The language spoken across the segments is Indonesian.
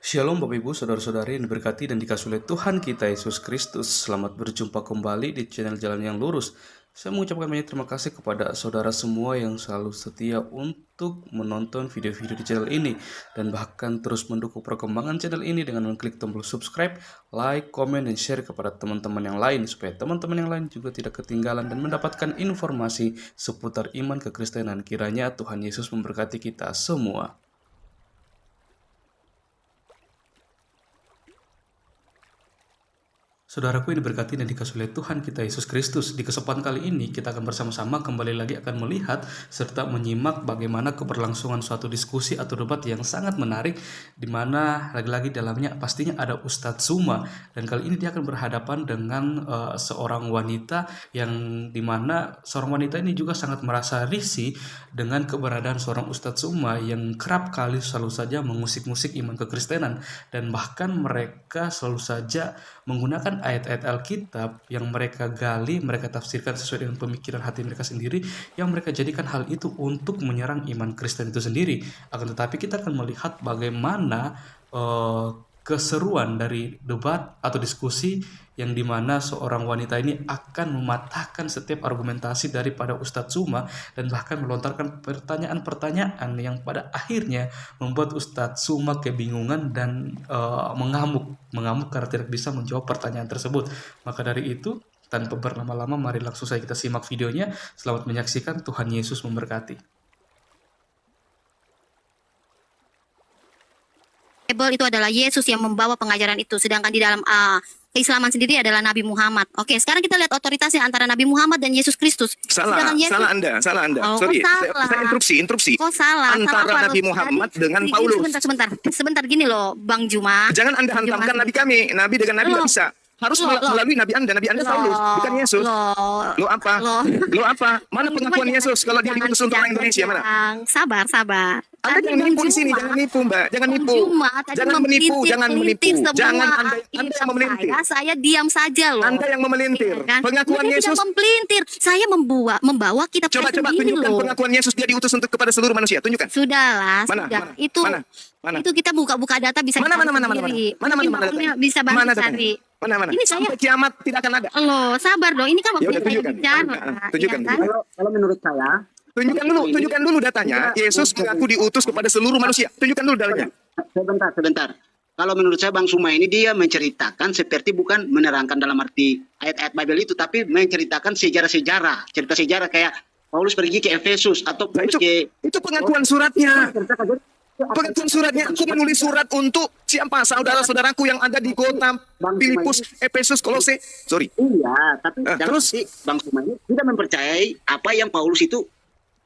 Shalom Bapak Ibu, Saudara-saudari yang diberkati dan dikasihi oleh Tuhan kita Yesus Kristus. Selamat berjumpa kembali di channel Jalan yang Lurus. Saya mengucapkan banyak terima kasih kepada saudara semua yang selalu setia untuk menonton video-video di channel ini dan bahkan terus mendukung perkembangan channel ini dengan mengklik tombol subscribe, like, komen, dan share kepada teman-teman yang lain supaya teman-teman yang lain juga tidak ketinggalan dan mendapatkan informasi seputar iman kekristenan. Kiranya Tuhan Yesus memberkati kita semua. Saudaraku yang diberkati dan dikasihi oleh Tuhan kita Yesus Kristus, di kesempatan kali ini kita akan bersama-sama kembali lagi akan melihat serta menyimak bagaimana keberlangsungan suatu diskusi atau debat yang sangat menarik, di mana lagi-lagi dalamnya pastinya ada Ustadz Suma, dan kali ini dia akan berhadapan dengan seorang wanita yang dimana seorang wanita ini juga sangat merasa risih dengan keberadaan seorang Ustadz Suma yang kerap kali selalu saja mengusik-musik iman kekristenan, dan bahkan mereka selalu saja menggunakan ayat-ayat Alkitab yang mereka gali, mereka tafsirkan sesuai dengan pemikiran hati mereka sendiri, yang mereka jadikan hal itu untuk menyerang iman Kristen itu sendiri. Akan tetapi kita akan melihat bagaimana keseruan dari debat atau diskusi yang dimana seorang wanita ini akan mematahkan setiap argumentasi daripada Ustadz Suma dan bahkan melontarkan pertanyaan-pertanyaan yang pada akhirnya membuat Ustadz Suma kebingungan dan mengamuk karena tidak bisa menjawab pertanyaan tersebut. Maka dari itu, tanpa berlama-lama, mari langsung saja kita simak videonya. Selamat menyaksikan, Tuhan Yesus memberkati. Bible itu adalah Yesus yang membawa pengajaran itu, sedangkan di dalam keislaman sendiri adalah Nabi Muhammad. Oke, sekarang kita lihat otoritasnya antara Nabi Muhammad dan Yesus Kristus. Salah Anda. Oh, Sorry, salah. saya interupsi. Kok salah? Antara Salah Nabi Muhammad dengan Paulus. Sebentar gini loh, Bang Juma. Jangan Anda hantamkan Nabi kami. Nabi dengan Nabi nggak bisa. Harus melalui Nabi Anda Paulus, bukan Yesus. Lo apa? Mana pengakuan Yesus kalau dia diutus untuk orang Indonesia, mana? Sabar. Anda jangan nipu di sini, jangan nipu, Mbak. Jangan menipu. Jangan Anda yang memelintir. Saya diam saja loh. Anda yang memelintir. Kan? Pengakuan Yesus. Tidak memelintir. Saya membawa kitab Coba tunjukkan pengakuan Yesus dia diutus untuk kepada seluruh manusia. Tunjukkan. Sudahlah, Mana? Itu kita buka data bisa mana bisa bantu cari. Mana? Ini saya sampai kiamat tidak akan ada. Loh, sabar dong. Ini kan Ya udah, waktu saya bicara. tunjukkan. Ya kan? Kalau menurut saya, tunjukkan dulu datanya. Yesus mengaku diutus kepada seluruh manusia. Tunjukkan dulu datanya. Sebentar. Kalau menurut saya Bang Suma ini dia menceritakan seperti bukan menerangkan dalam arti ayat-ayat Bible itu, tapi menceritakan sejarah-sejarah, cerita sejarah kayak Paulus pergi ke Efesus atau Paulus itu pengakuan suratnya. Pengakuan suratnya, aku menulis surat untuk siapa? Saudara-saudaraku yang ada di kota Filipus, Efesus, Kolose. Sorry. Iya, tapi terus Bang Suma ini tidak mempercayai apa yang Paulus itu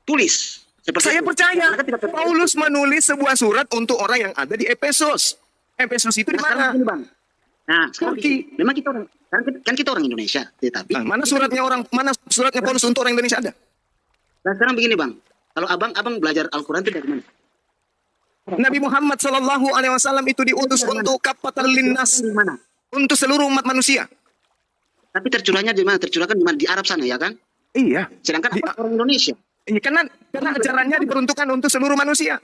tulis. Saya percaya. Paulus menulis sebuah surat untuk orang yang ada di Efesus. Efesus itu di mana? Nah, memang kita orang kan kita orang Indonesia, tetapi mana suratnya Paulus untuk orang Indonesia ada? Nah, sekarang begini, Bang. Kalau abang belajar Al-Qur'an itu dari mana? Nabi Muhammad Shallallahu Alaihi Wasallam itu diutus untuk kafatan linnas, untuk seluruh umat manusia. Tapi tercurahnya di mana? Tercurahkan di mana? Di Arab sana, ya kan? Iya. Sedangkan orang Indonesia. Iya, karena ajarannya diperuntukkan untuk seluruh manusia.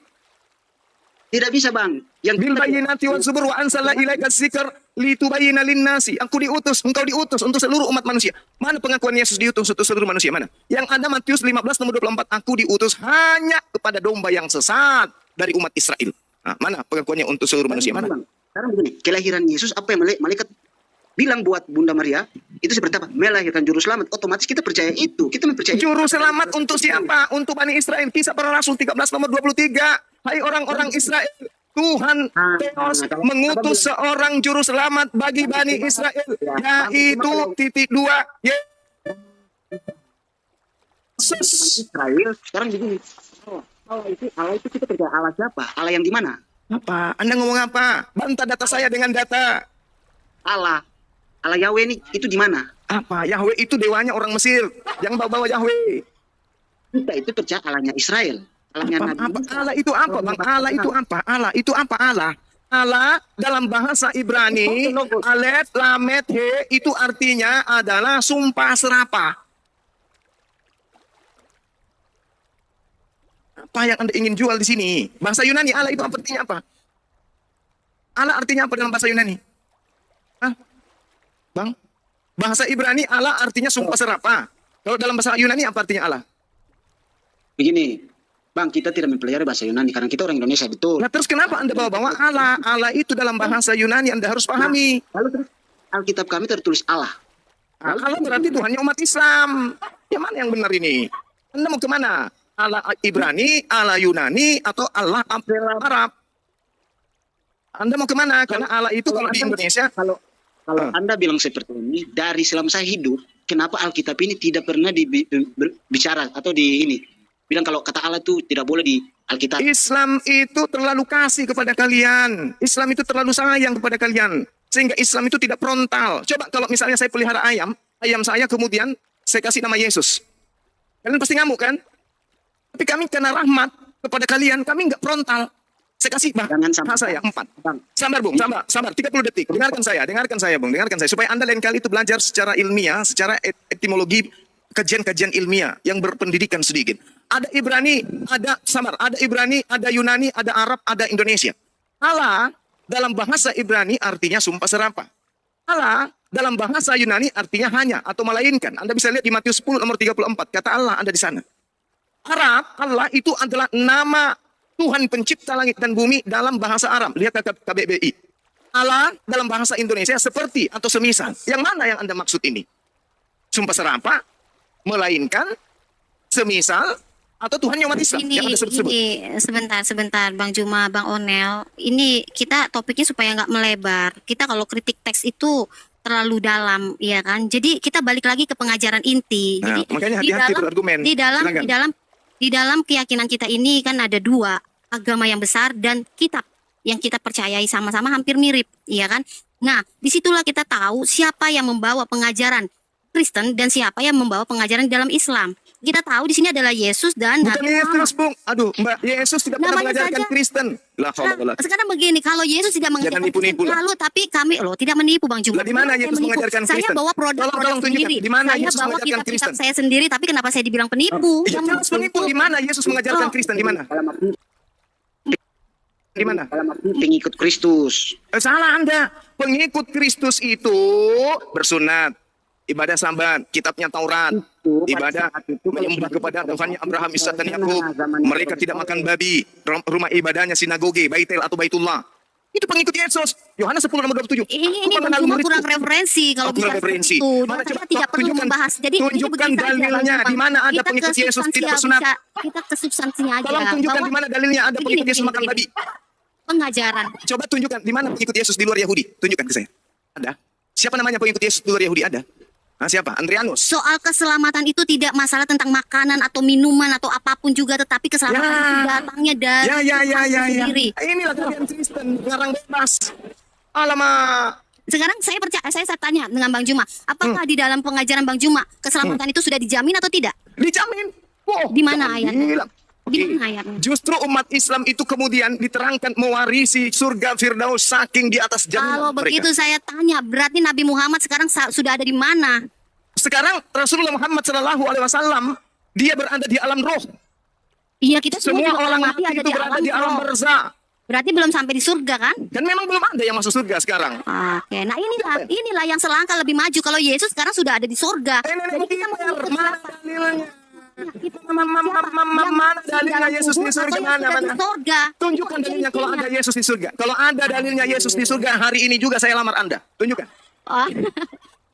Tidak bisa, Bang. Yang bil bayyinati waz zubur wa ansala ilaika dzikr litubayyana lin-nasi. Engkau diutus untuk seluruh umat manusia. Mana pengakuan Yesus diutus untuk seluruh manusia? Mana? Yang ada Matius 15 nomor 24, aku diutus hanya kepada domba yang sesat dari umat Israel. Nah, mana pengakuannya untuk seluruh manusia? Mana? Sekarang begini, kelahiran Yesus apa yang malaikat bilang buat Bunda Maria itu seperti apa? Melahirkan juru selamat. Otomatis kita percaya itu. Kita mempercayai juru selamat untuk siapa? Untuk Bani Israel. Kisah Para Rasul 13 nomor 23. Hai orang-orang Israel, Tuhan Theos mengutus seorang juru selamat bagi Bani Israel, yaitu (2) Yesus. Israel. Sekarang begini. Allah itu kita percaya Allah siapa? Allah yang di mana? Apa? Anda ngomong apa? Bantah data saya dengan data. Allah Yahweh ini itu di mana? Apa? Yahweh itu dewanya orang Mesir yang bawa Yahweh. Kita itu percaya Allahnya Israel. Allahnya Nabi. Allah itu apa, Bang? Allah itu apa? Allah itu apa? Allah dalam bahasa Ibrani, Aleph, Lamet, He itu artinya adalah sumpah serapah. Apa yang Anda ingin jual di sini? Bahasa Yunani Allah itu artinya apa? Allah artinya apa dalam bahasa Yunani? Hah? Bang? Bahasa Ibrani Allah artinya sumpah serapah. Kalau dalam bahasa Yunani apa artinya Allah? Begini, Bang, kita tidak mempelajari bahasa Yunani karena kita orang Indonesia, betul. Nah terus kenapa Anda bawa-bawa Allah? Allah itu dalam bahasa Yunani Anda harus pahami. Lalu terus Alkitab kami tertulis Allah. Allah berarti Tuhannya umat Islam. Yang mana yang benar ini? Anda mau kemana? Allah Ibrani, Allah Yunani, atau Allah Arab? Anda mau kemana? Karena Allah itu kalau di Indonesia, Kalau Anda bilang seperti ini, dari selama saya hidup, kenapa Alkitab ini tidak pernah bicara atau bilang kalau kata Allah itu tidak boleh di Alkitab. Islam itu terlalu kasih kepada kalian. Islam itu terlalu sayang kepada kalian. Sehingga Islam itu tidak frontal. Coba kalau misalnya saya pelihara ayam saya kemudian saya kasih nama Yesus. Kalian pasti ngamuk kan? Tapi kami karena rahmat kepada kalian, kami nggak frontal. Saya kasih bahasa ya 4. Bang. Sabar Bung, sabar 30 detik. Dengarkan saya Bung, dengarkan saya. Supaya Anda lain kali itu belajar secara ilmiah, secara etimologi, kajian-kajian ilmiah yang berpendidikan sedikit. Ada Ibrani, ada Ibrani, ada Yunani, ada Arab, ada Indonesia. Allah dalam bahasa Ibrani artinya sumpah serapah. Allah dalam bahasa Yunani artinya hanya atau melainkan. Anda bisa lihat di Matius 10 nomor 34, kata Allah ada di sana. Arab, Allah itu adalah nama Tuhan pencipta langit dan bumi dalam bahasa Arab. Lihat KBBI. Allah dalam bahasa Indonesia seperti atau semisal. Yang mana yang Anda maksud ini? Sumpah serapah, melainkan, semisal, atau Tuhan umat Islam yang Anda sebut-sebut? Sebentar, Bang Juma, Bang Onel. Ini kita topiknya supaya nggak melebar. Kita kalau kritik teks itu terlalu dalam, ya kan? Jadi kita balik lagi ke pengajaran inti. Nah, Jadi makanya hati-hati berargumen. Di dalam keyakinan kita ini kan ada dua agama yang besar dan kitab yang kita percayai sama-sama hampir mirip, ya kan? Nah, disitulah kita tahu siapa yang membawa pengajaran Kristen dan siapa yang membawa pengajaran dalam Islam. Kita tahu di sini adalah Yesus dan Bukan Nabi Muhammad. Yesus, Bung. Aduh, Mbak, Yesus tidak pernah Namanya mengajarkan saja. Kristen. Lah, Sekarang begini, kalau Yesus tidak mengajarkan nipu-nipu Kristen, lah. lalu tapi kami tidak menipu Bang Juma. Lah, di mana Saya Yesus menipu. mengajarkan Saya Kristen? bawa produk-produk Tolong tunjukkan, sendiri. di mana Saya Yesus bawa mengajarkan kitab-kitab Kristen? saya sendiri, tapi kenapa saya dibilang penipu? Iya, jelas menipu. Di mana Yesus mengajarkan Kristen? Di mana? Di mana? Pengikut Kristus. Salah Anda. Pengikut Kristus itu bersunat, ibadah sambat, kitabnya Taurat, ibadah menyembah kepada Tuhannya Abraham, Ishak dan Yakub. Mereka tidak makan babi. Rumah ibadahnya sinagoge, Baitul atau Baitullah. Itu pengikut Yesus. Yohanes 10 nomor 27. Ini Bang Juma kurang referensi kalau bisa referensi. itu. Mana Kita coba tidak perlu tunjukkan, membahas. Jadi tunjukkan begini saja, Bang dalilnya Juma. di mana ada Kita pengikut ke Yesus tidak substansi bersunat. Kita ke substansinya aja. Tolong tunjukkan bahwa di mana dalilnya ada pengikut Yesus makan babi. Pengajaran. Coba tunjukkan di mana pengikut Yesus di luar Yahudi. Tunjukkan ke saya. Ada? Siapa namanya pengikut Yesus di luar Yahudi? Ada? Nah, siapa? Andrianus. Soal keselamatan itu tidak masalah tentang makanan atau minuman atau apapun juga, tetapi keselamatan itu datangnya dari Tuhan sendiri. Inilah kalian Kristen, ngarang bebas. Alamak. Sekarang saya tanya dengan Bang Juma, apakah di dalam pengajaran Bang Juma keselamatan itu sudah dijamin atau tidak? Dijamin. Wow, Di mana jangan ayatnya? bilang. Di Oke. mana ayatnya? Justru umat Islam itu kemudian diterangkan mewarisi surga Firdaus saking di atas Kalau jannah mereka. begitu saya tanya, berarti Nabi Muhammad sekarang sudah ada di mana? Sekarang Rasulullah Muhammad SAW dia berada di alam roh. Iya, kita Semua juga orang mati mati itu berada di alam roh. barzah. Berarti belum sampai di surga kan? Dan memang belum ada yang masuk surga sekarang. Oke, nah inilah yang selangkah lebih maju. Kalau Yesus sekarang sudah ada di surga. Jadi kita mau ikut Mana siapa? dalilnya? Kita Mana dalilnya Yesus di surga? Mana? Di surga. Tunjukkan dalilnya kalau ada Yesus di surga. Kalau ada dalilnya Yesus di surga, hari ini juga saya lamar Anda. Tunjukkan. Oh.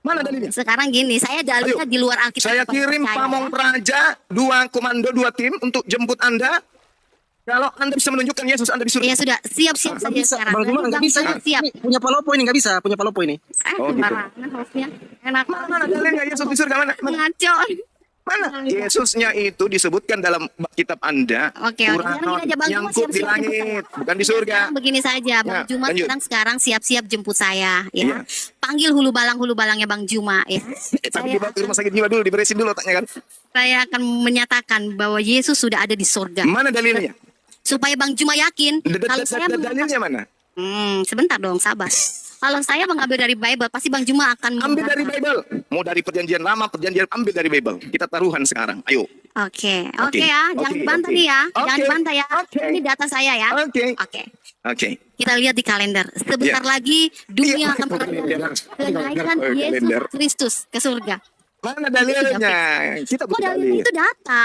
Mana dalilnya? Sekarang gini, saya dalilnya Ayo, di luar Alkitab. Saya kirim Pamong Praja, 2 komando, 2 tim untuk jemput Anda. Kalau Anda bisa menunjukkan Yesus, Anda di surga. Ya sudah, siap-siap saja sekarang. Bang Juma nggak bisa. Siap. Ini punya Palopo ini nggak bisa, punya Palopo ini. Oh, gitu. Sembarangan hostnya. Enak Mana dalilnya Yesus di surga? Mana? ngaco. Mana? Yesusnya itu disebutkan dalam kitab Anda. Oke, sekarang gini aja Bang Juma nyangkut di siap-siap langit, bukan di surga. Sekarang begini saja, Bang Ya, Juma lanjut. sekarang siap-siap jemput saya, Iya. ya. Panggil hulu balangnya Bang Juma, ya. Tapi dibawa ke rumah sakit jiwa dulu, diberesin dulu otaknya kan. Saya akan menyatakan bahwa Yesus sudah ada di surga. Mana dalilnya? Supaya Bang Juma yakin kalau saya Dalilnya mana? sebentar dong, sabar. Kalau saya mengambil dari Bible, pasti Bang Juma akan Ambil dari menggunakan. Bible. Mau dari perjanjian lama, perjanjian, ambil dari Bible. Kita taruhan sekarang. Ayo. Oke, Oke, oke ya, jangan oke, dibantah oke. nih ya, jangan Oke, dibantah ya. oke. Ini data saya ya. Oke. Oke, Oke. kita lihat di kalender. Sebentar Iya. lagi dunia Iya, akan merayakan kenaikan Oh, Yesus kalender. Kristus ke surga. Mana dalilnya? Kita Oh, butuh dalil dalil. itu data,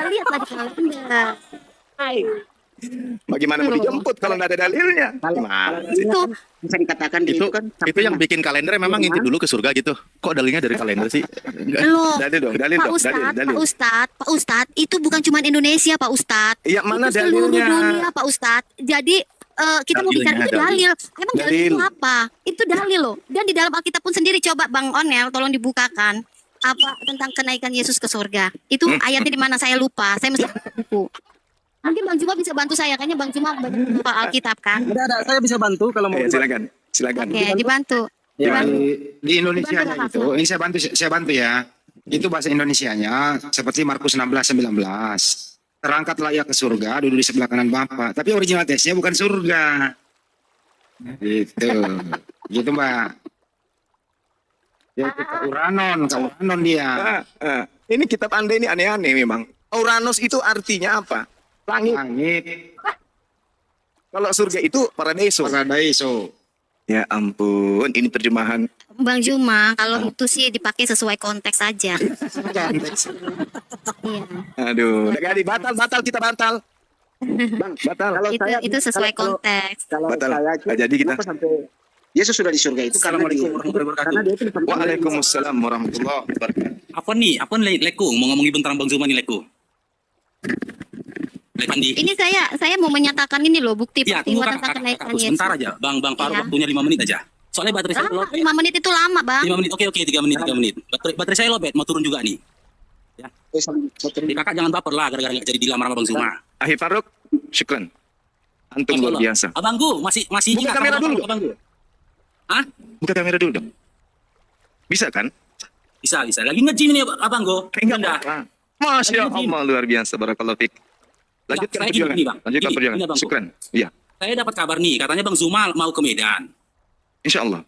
lihatlah di kalender. Bagaimana mau dijemput kalau nggak ada dalilnya? Gimana sih? Itu Bisa dikatakan itu kan itu yang bikin kalender memang ngintip dulu ke surga gitu. Kok dalilnya dari kalender sih? Enggak. loh. Dalil dong, dalil Pak dong, Ustadz, dalil, dalil. Pak Ustadz, itu bukan cuma Indonesia, Pak Ustadz. Iya, mana Itu seluruh dalilnya? dunia, Pak Ustadz. Jadi kita mau bicara itu dalil. Emang dalil itu Dalil. apa? Itu dalil loh. Dan di dalam Alkitab pun sendiri, coba Bang Onel, tolong dibukakan apa tentang kenaikan Yesus ke surga. Itu ayatnya di mana saya lupa. Saya mesti buka buku. Mungkin Bang Juma bisa bantu saya, kayaknya Bang Juma banyak hafal Alkitab kan. Ada, saya bisa bantu kalau mau. Ya, silakan, silakan. Oke, dibantu. Ya, Dibantu. di Indonesia Dibantu, itu, ini saya bantu ya. Itu bahasa Indonesianya seperti Markus 16:19. Terangkatlah ia ke surga, duduk di sebelah kanan Bapa. Tapi original teksnya bukan surga. Gitu. Gitu, Mbak. Ya, itu ke Uranon dia. Ini kitab Anda ini aneh-aneh memang. Uranus itu artinya apa? Langit. Langit, Kalau surga itu paradiso. Paradaiso. Ya ampun, ini terjemahan. Bang Juma, kalau itu sih dipakai sesuai konteks saja. Iya. Aduh, udah jadi batal kita batal. Bang, Batal. kalau saya Itu sesuai kalau- konteks. Kalau Batal. saya Nggak jadi kita. kenapa sampai Yesus sudah di surga itu karena Assalamualaikum warahmatullahi wabarakatuh. karena dia itu dipercaya. Waalaikumsalam warahmatullahi wabarakatuh. Apa nih Leko mau ngomongin tentang Bang Zuma nih Leko. Lek Pandi. Ini saya mau menyatakan ini loh bukti Ya, peristiwa tunggu tentang kakak kenaikan Yesus. sebentar aja. Bang Faruk Iya. waktunya 5 menit aja. Soalnya baterai saya Lama, lobet. 5 menit itu lama, Bang. 5 menit. Oke 3 menit. Baterai saya lobet mau turun juga nih. Jadi kakak jangan baper lah gara-gara nggak jadi dilamar sama Bang Zuma. Akhir Faruk, syukran. Antum luar biasa. Abangku masih Buka ingat kamera sama dulu. Abangku. Hah? Buka kamera dulu dong. Bisa kan? Bisa. Lagi nge-gym nih Abangku. Enggak Bunda. apa. Masya Allah, luar biasa. Barakallahu fiik. Lanjutkan Saya perjuangan. gini, Bang. Lanjutkan Gini, perjuangan. Bang. Syukran. Iya, Saya dapat kabar nih katanya Bang Zuma mau ke Medan. insya Allah.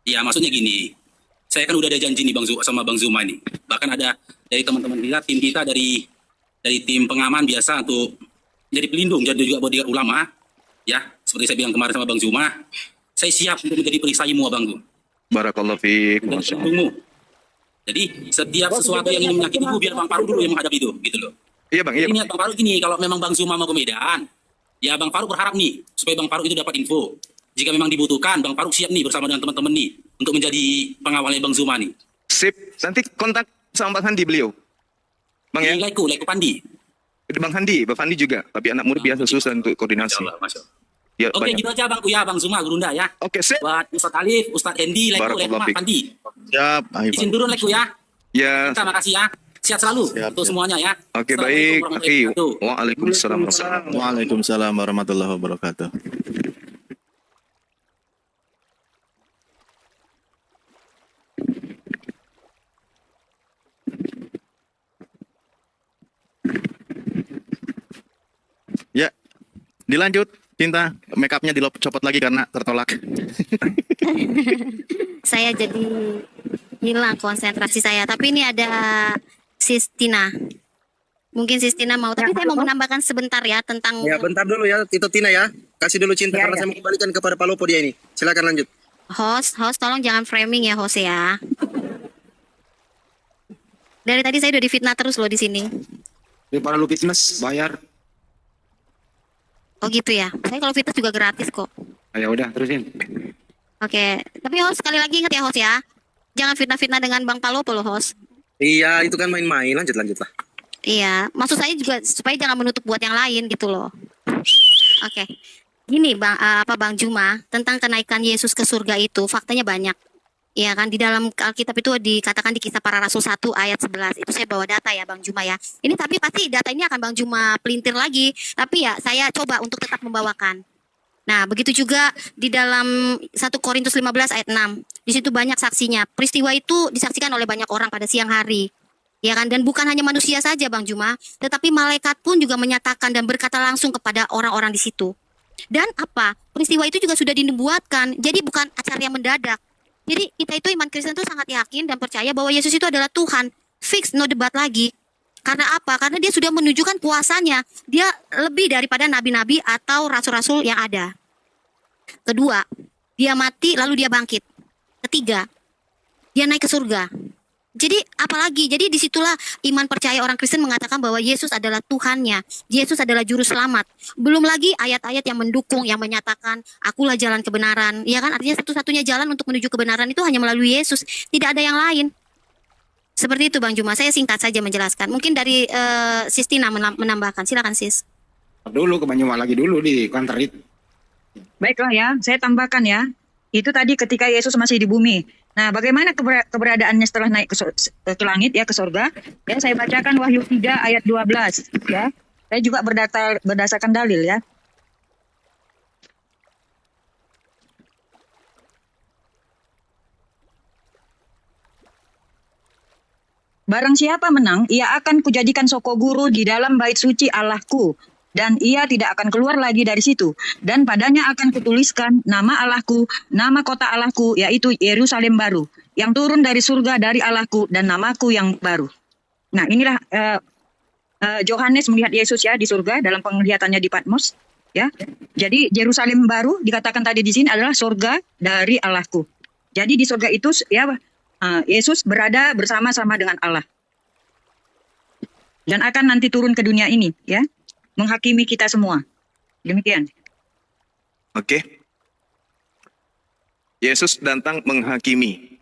Ya maksudnya gini, saya kan udah ada janji nih sama Bang Zuma nih. Bahkan ada dari teman-teman kita, tim kita dari tim pengaman biasa untuk jadi pelindung, jadi juga bodyguard ulama. Ya, seperti saya bilang kemarin sama Bang Zuma, saya siap untuk menjadi perisaimu abangku, Barakallahu fiik. menjadi Masya Allah. pelindungmu. Jadi setiap sesuatu yang ingin menyakitimu biar Bang Faruk dulu yang menghadapi itu, gitu loh. Iya bang, iya Jadi bang. niat Bang Faruk gini, kalau memang Bang Zuma mau ke Medan, ya Bang Faruk berharap nih supaya Bang Faruk itu dapat info. Jika memang dibutuhkan, Bang Faruk siap nih bersama dengan teman-teman nih untuk menjadi pengawalnya Bang Zuma nih. Sip. Nanti kontak sama Bang Handi beliau. Bang ya, Di Leko Pandi. Bang Handi, Bang Handi juga. Tapi anak murid biasa susah untuk koordinasi. Masya Allah. Ya, Oke, banyak. gitu aja Bangku ya, Bang Zuma, Gurunda ya. Oke, sip. Buat Ustadz Alif, Ustadz Hendi, Leko, Barakallahu fiik. Pandi. Siap, ayo. Izin turun Leko ya. Ya, Terima kasih ya. Sehat selalu Siap, untuk siap. semuanya ya. oke Assalamualaikum baik. warahmatullahi Akhi. wabarakatuh. Waalaikumsalam warahmatullahi wabarakatuh. Waalaikumsalam warahmatullahi wabarakatuh. Ya, dilanjut. Cinta, make upnya dicopot lagi karena tertolak. Saya jadi hilang konsentrasi saya. Tapi ini ada Sistina. Mungkin Sistina mau, tapi saya mau menambahkan sebentar ya tentang Ya, bentar dulu ya, itu Tina ya. Kasih dulu cinta karena saya mau kembalikan kepada Palopo dia ini. Silakan lanjut. host tolong jangan framing ya host ya. Dari tadi saya udah difitnah terus loh di sini. Daripada lu fitness, bayar. Oh gitu ya. Saya kalau fitness juga gratis kok. Ya udah, terusin. Oke, tapi host sekali lagi ingat ya host ya. Jangan fitnah-fitnah dengan Bang Palopo loh host. Iya, itu kan main-main. Lanjut lah. Iya, maksud saya juga supaya jangan menutup buat yang lain gitu loh. Oke. Gini Bang Juma, tentang kenaikan Yesus ke surga itu faktanya banyak. Iya kan, di dalam Alkitab itu dikatakan di Kisah Para Rasul 1 ayat 11. Itu saya bawa data ya Bang Juma ya. Ini tapi pasti data ini akan Bang Juma pelintir lagi. Tapi ya saya coba untuk tetap membawakan. Nah, begitu juga di dalam 1 Korintus 15 ayat 6. Di situ banyak saksinya. Peristiwa itu disaksikan oleh banyak orang pada siang hari. Ya kan, dan bukan hanya manusia saja Bang Juma, tetapi malaikat pun juga menyatakan dan berkata langsung kepada orang-orang di situ. Dan apa? Peristiwa itu juga sudah dinubuatkan. Jadi bukan acara yang mendadak. Jadi kita itu iman Kristen itu sangat yakin dan percaya bahwa Yesus itu adalah Tuhan. Fix, no debat lagi. Karena apa? Karena dia sudah menunjukkan kuasanya. Dia lebih daripada nabi-nabi atau rasul-rasul yang ada. Kedua, dia mati lalu dia bangkit. Ketiga, dia naik ke surga. Jadi apalagi? Jadi disitulah iman percaya orang Kristen mengatakan bahwa Yesus adalah Tuhannya. Yesus adalah juru selamat. Belum lagi ayat-ayat yang mendukung, yang menyatakan akulah jalan kebenaran. Ya kan? Artinya satu-satunya jalan untuk menuju kebenaran itu hanya melalui Yesus. Tidak ada yang lain. Seperti itu Bang Juma. Saya singkat saja menjelaskan. Mungkin dari Sis Tina menambahkan. Silakan Sis. Dulu ke Banyumas lagi dulu di kantor itu. Baiklah ya, saya tambahkan ya. Itu tadi ketika Yesus masih di bumi. Nah, bagaimana keberadaannya setelah naik ke langit ya, ke surga? Ya, saya bacakan Wahyu 3 ayat 12 ya. Saya juga berdasarkan dalil ya. Barang siapa menang, ia akan kujadikan soko guru di dalam bait suci Allahku. Dan ia tidak akan keluar lagi dari situ. Dan padanya akan kutuliskan nama Allahku, nama kota Allahku, yaitu Yerusalem baru, yang turun dari surga dari Allahku, dan namaku yang baru. Nah, inilah Yohanes melihat Yesus ya di surga dalam penglihatannya di Patmos. Ya, jadi Yerusalem baru dikatakan tadi di sini adalah surga dari Allahku. Jadi di surga itu ya Yesus berada bersama-sama dengan Allah. Dan akan nanti turun ke dunia ini ya. Menghakimi kita semua. Demikian. Oke. Yesus datang menghakimi.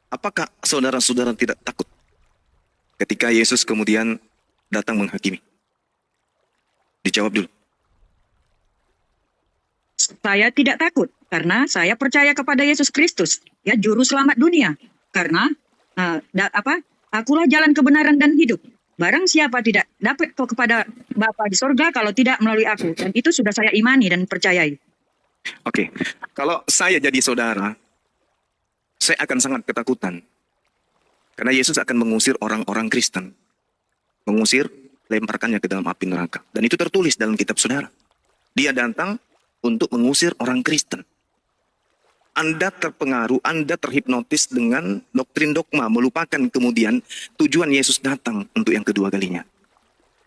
Apakah saudara-saudara tidak takut ketika Yesus kemudian datang menghakimi? Dijawab dulu. Saya tidak takut karena saya percaya kepada Yesus Kristus, ya juru selamat dunia. Karena akulah jalan kebenaran dan hidup. Barang siapa tidak dapat kepada Bapa di sorga kalau tidak melalui aku. Dan itu sudah saya imani dan percayai. Oke. Kalau saya jadi saudara, saya akan sangat ketakutan. Karena Yesus akan mengusir orang-orang Kristen. Mengusir, lemparkannya ke dalam api neraka. Dan itu tertulis dalam kitab saudara. Dia datang untuk mengusir orang Kristen. Anda terpengaruh, Anda terhipnotis dengan doktrin dogma, melupakan kemudian tujuan Yesus datang untuk yang kedua kalinya.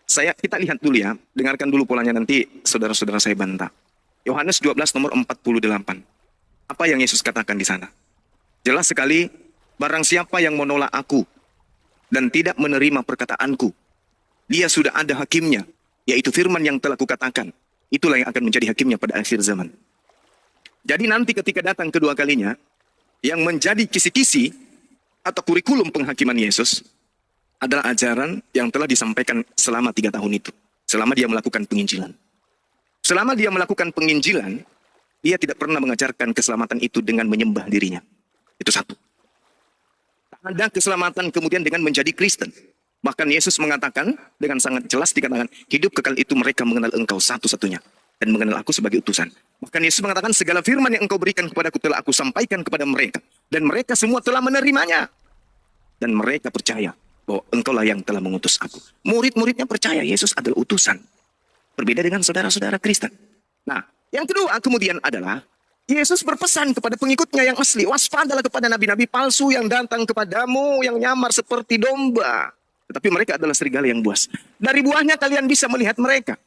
Kita lihat dulu ya, dengarkan dulu polanya nanti saudara-saudara saya bantah. Yohanes 12 nomor 48. Apa yang Yesus katakan di sana? Jelas sekali, barang siapa yang menolak aku dan tidak menerima perkataanku, dia sudah ada hakimnya, yaitu firman yang telah kukatakan. Itulah yang akan menjadi hakimnya pada akhir zaman. Jadi nanti ketika datang kedua kalinya, yang menjadi kisi-kisi atau kurikulum penghakiman Yesus adalah ajaran yang telah disampaikan selama 3 tahun itu. Selama dia melakukan penginjilan. Selama dia melakukan penginjilan, dia tidak pernah mengajarkan keselamatan itu dengan menyembah dirinya. Itu satu. Tak ada keselamatan kemudian dengan menjadi Kristen. Bahkan Yesus mengatakan dengan sangat jelas dikatakan, hidup kekal itu mereka mengenal engkau satu-satunya. Dan mengenal aku sebagai utusan. Bahkan Yesus mengatakan segala firman yang engkau berikan kepadaku telah aku sampaikan kepada mereka. Dan mereka semua telah menerimanya. Dan mereka percaya bahwa engkau lah yang telah mengutus aku. Murid-muridnya percaya Yesus adalah utusan. Berbeda dengan saudara-saudara Kristen. Nah, yang kedua kemudian adalah Yesus berpesan kepada pengikutnya yang asli. Waspadalah kepada nabi-nabi palsu yang datang kepadamu yang nyamar seperti domba. Tetapi mereka adalah serigala yang buas. Dari buahnya kalian bisa melihat mereka.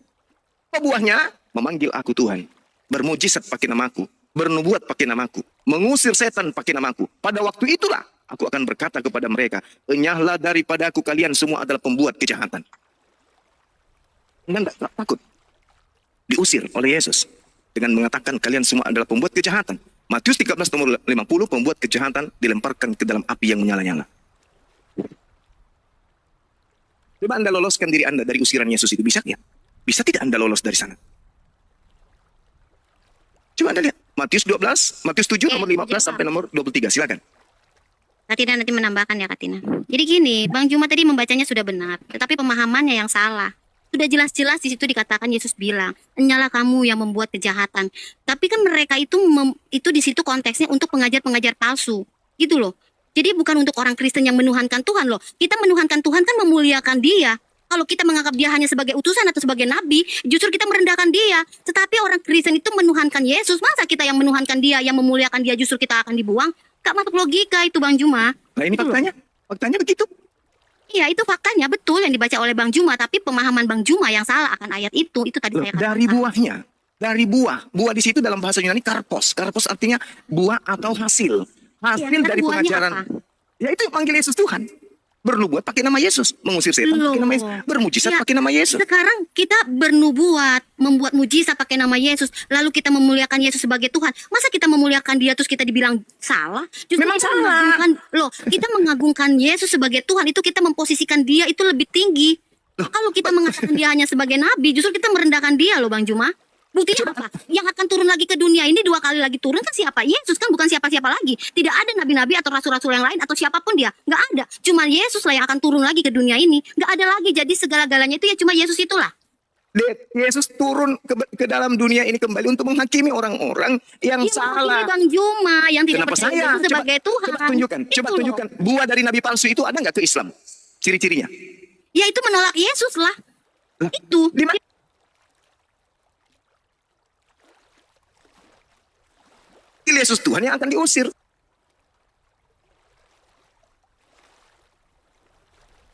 Apa buahnya? Memanggil aku Tuhan, bermujizat pakai namaku, bernubuat pakai namaku, mengusir setan pakai namaku. Pada waktu itulah aku akan berkata kepada mereka, enyahlah daripada aku, kalian semua adalah pembuat kejahatan. Anda tidak takut diusir oleh Yesus dengan mengatakan kalian semua adalah pembuat kejahatan. Matius 13 nomor 50, pembuat kejahatan dilemparkan ke dalam api yang menyala-nyala. Coba Anda loloskan diri Anda dari usiran Yesus itu, bisa ya? Bisa tidak Anda lolos dari sana? Coba Anda lihat, Matius 12, Matius 7 nomor 15 sampai nomor 23, silakan. Katina nanti menambahkan ya Katina. Jadi gini, Bang Juma tadi membacanya sudah benar, tetapi pemahamannya yang salah. Sudah jelas-jelas di situ dikatakan Yesus bilang, "Enyalah kamu yang membuat kejahatan." Tapi kan mereka itu di situ konteksnya untuk pengajar-pengajar palsu. Gitu loh. Jadi bukan untuk orang Kristen yang menuhankan Tuhan loh. Kita menuhankan Tuhan kan memuliakan Dia. Kalau kita menganggap dia hanya sebagai utusan atau sebagai nabi, justru kita merendahkan dia. Tetapi orang Kristen itu menuhankan Yesus. Masa kita yang menuhankan dia, yang memuliakan dia, justru kita akan dibuang? Gak masuk logika itu, Bang Juma. Nah ini Itu loh. faktanya. Faktanya begitu. Iya, itu faktanya betul yang dibaca oleh Bang Juma. Tapi pemahaman Bang Juma yang salah akan ayat itu tadi Loh, saya katakan. dari buahnya. Dari buah. Buah di situ dalam bahasa Yunani karpos. Karpos artinya buah atau hasil. Hasil Iya, dari buahnya pengajaran. apa? Ya itu panggil Yesus Tuhan. Bernubuat pakai nama Yesus. Mengusir setan pakai nama Yesus. Loh. Bermujizat Ya, pakai nama Yesus. Sekarang kita bernubuat, membuat mujizat pakai nama Yesus, lalu kita memuliakan Yesus sebagai Tuhan. Masa kita memuliakan dia terus kita dibilang salah? Justru Memang kita salah. kita mengagungkan Yesus sebagai Tuhan, itu kita memposisikan dia itu lebih tinggi. Kalau kita mengatakan dia hanya sebagai nabi, justru kita merendahkan dia loh, Bang Juma. Buktinya apa? Yang akan turun lagi ke dunia ini 2 kali lagi turun kan siapa? Yesus kan, bukan siapa-siapa lagi. Tidak ada nabi-nabi atau rasul-rasul yang lain atau siapapun dia. Nggak ada. Cuma Yesus lah yang akan turun lagi ke dunia ini. Nggak ada lagi. Jadi segala-galanya itu ya cuma Yesus itulah. Yesus turun ke dalam dunia ini kembali untuk menghakimi orang-orang yang Iya, salah. Bang Juma yang tidak Kenapa percaya saya? Yesus sebagai Tuhan. Coba tunjukkan. Itu Coba loh. tunjukkan. Buah dari nabi palsu itu ada nggak ke Islam? Ciri-cirinya. Ya itu menolak Yesus lah. Lah, Itu. di mana? Yesus Tuhan yang akan diusir.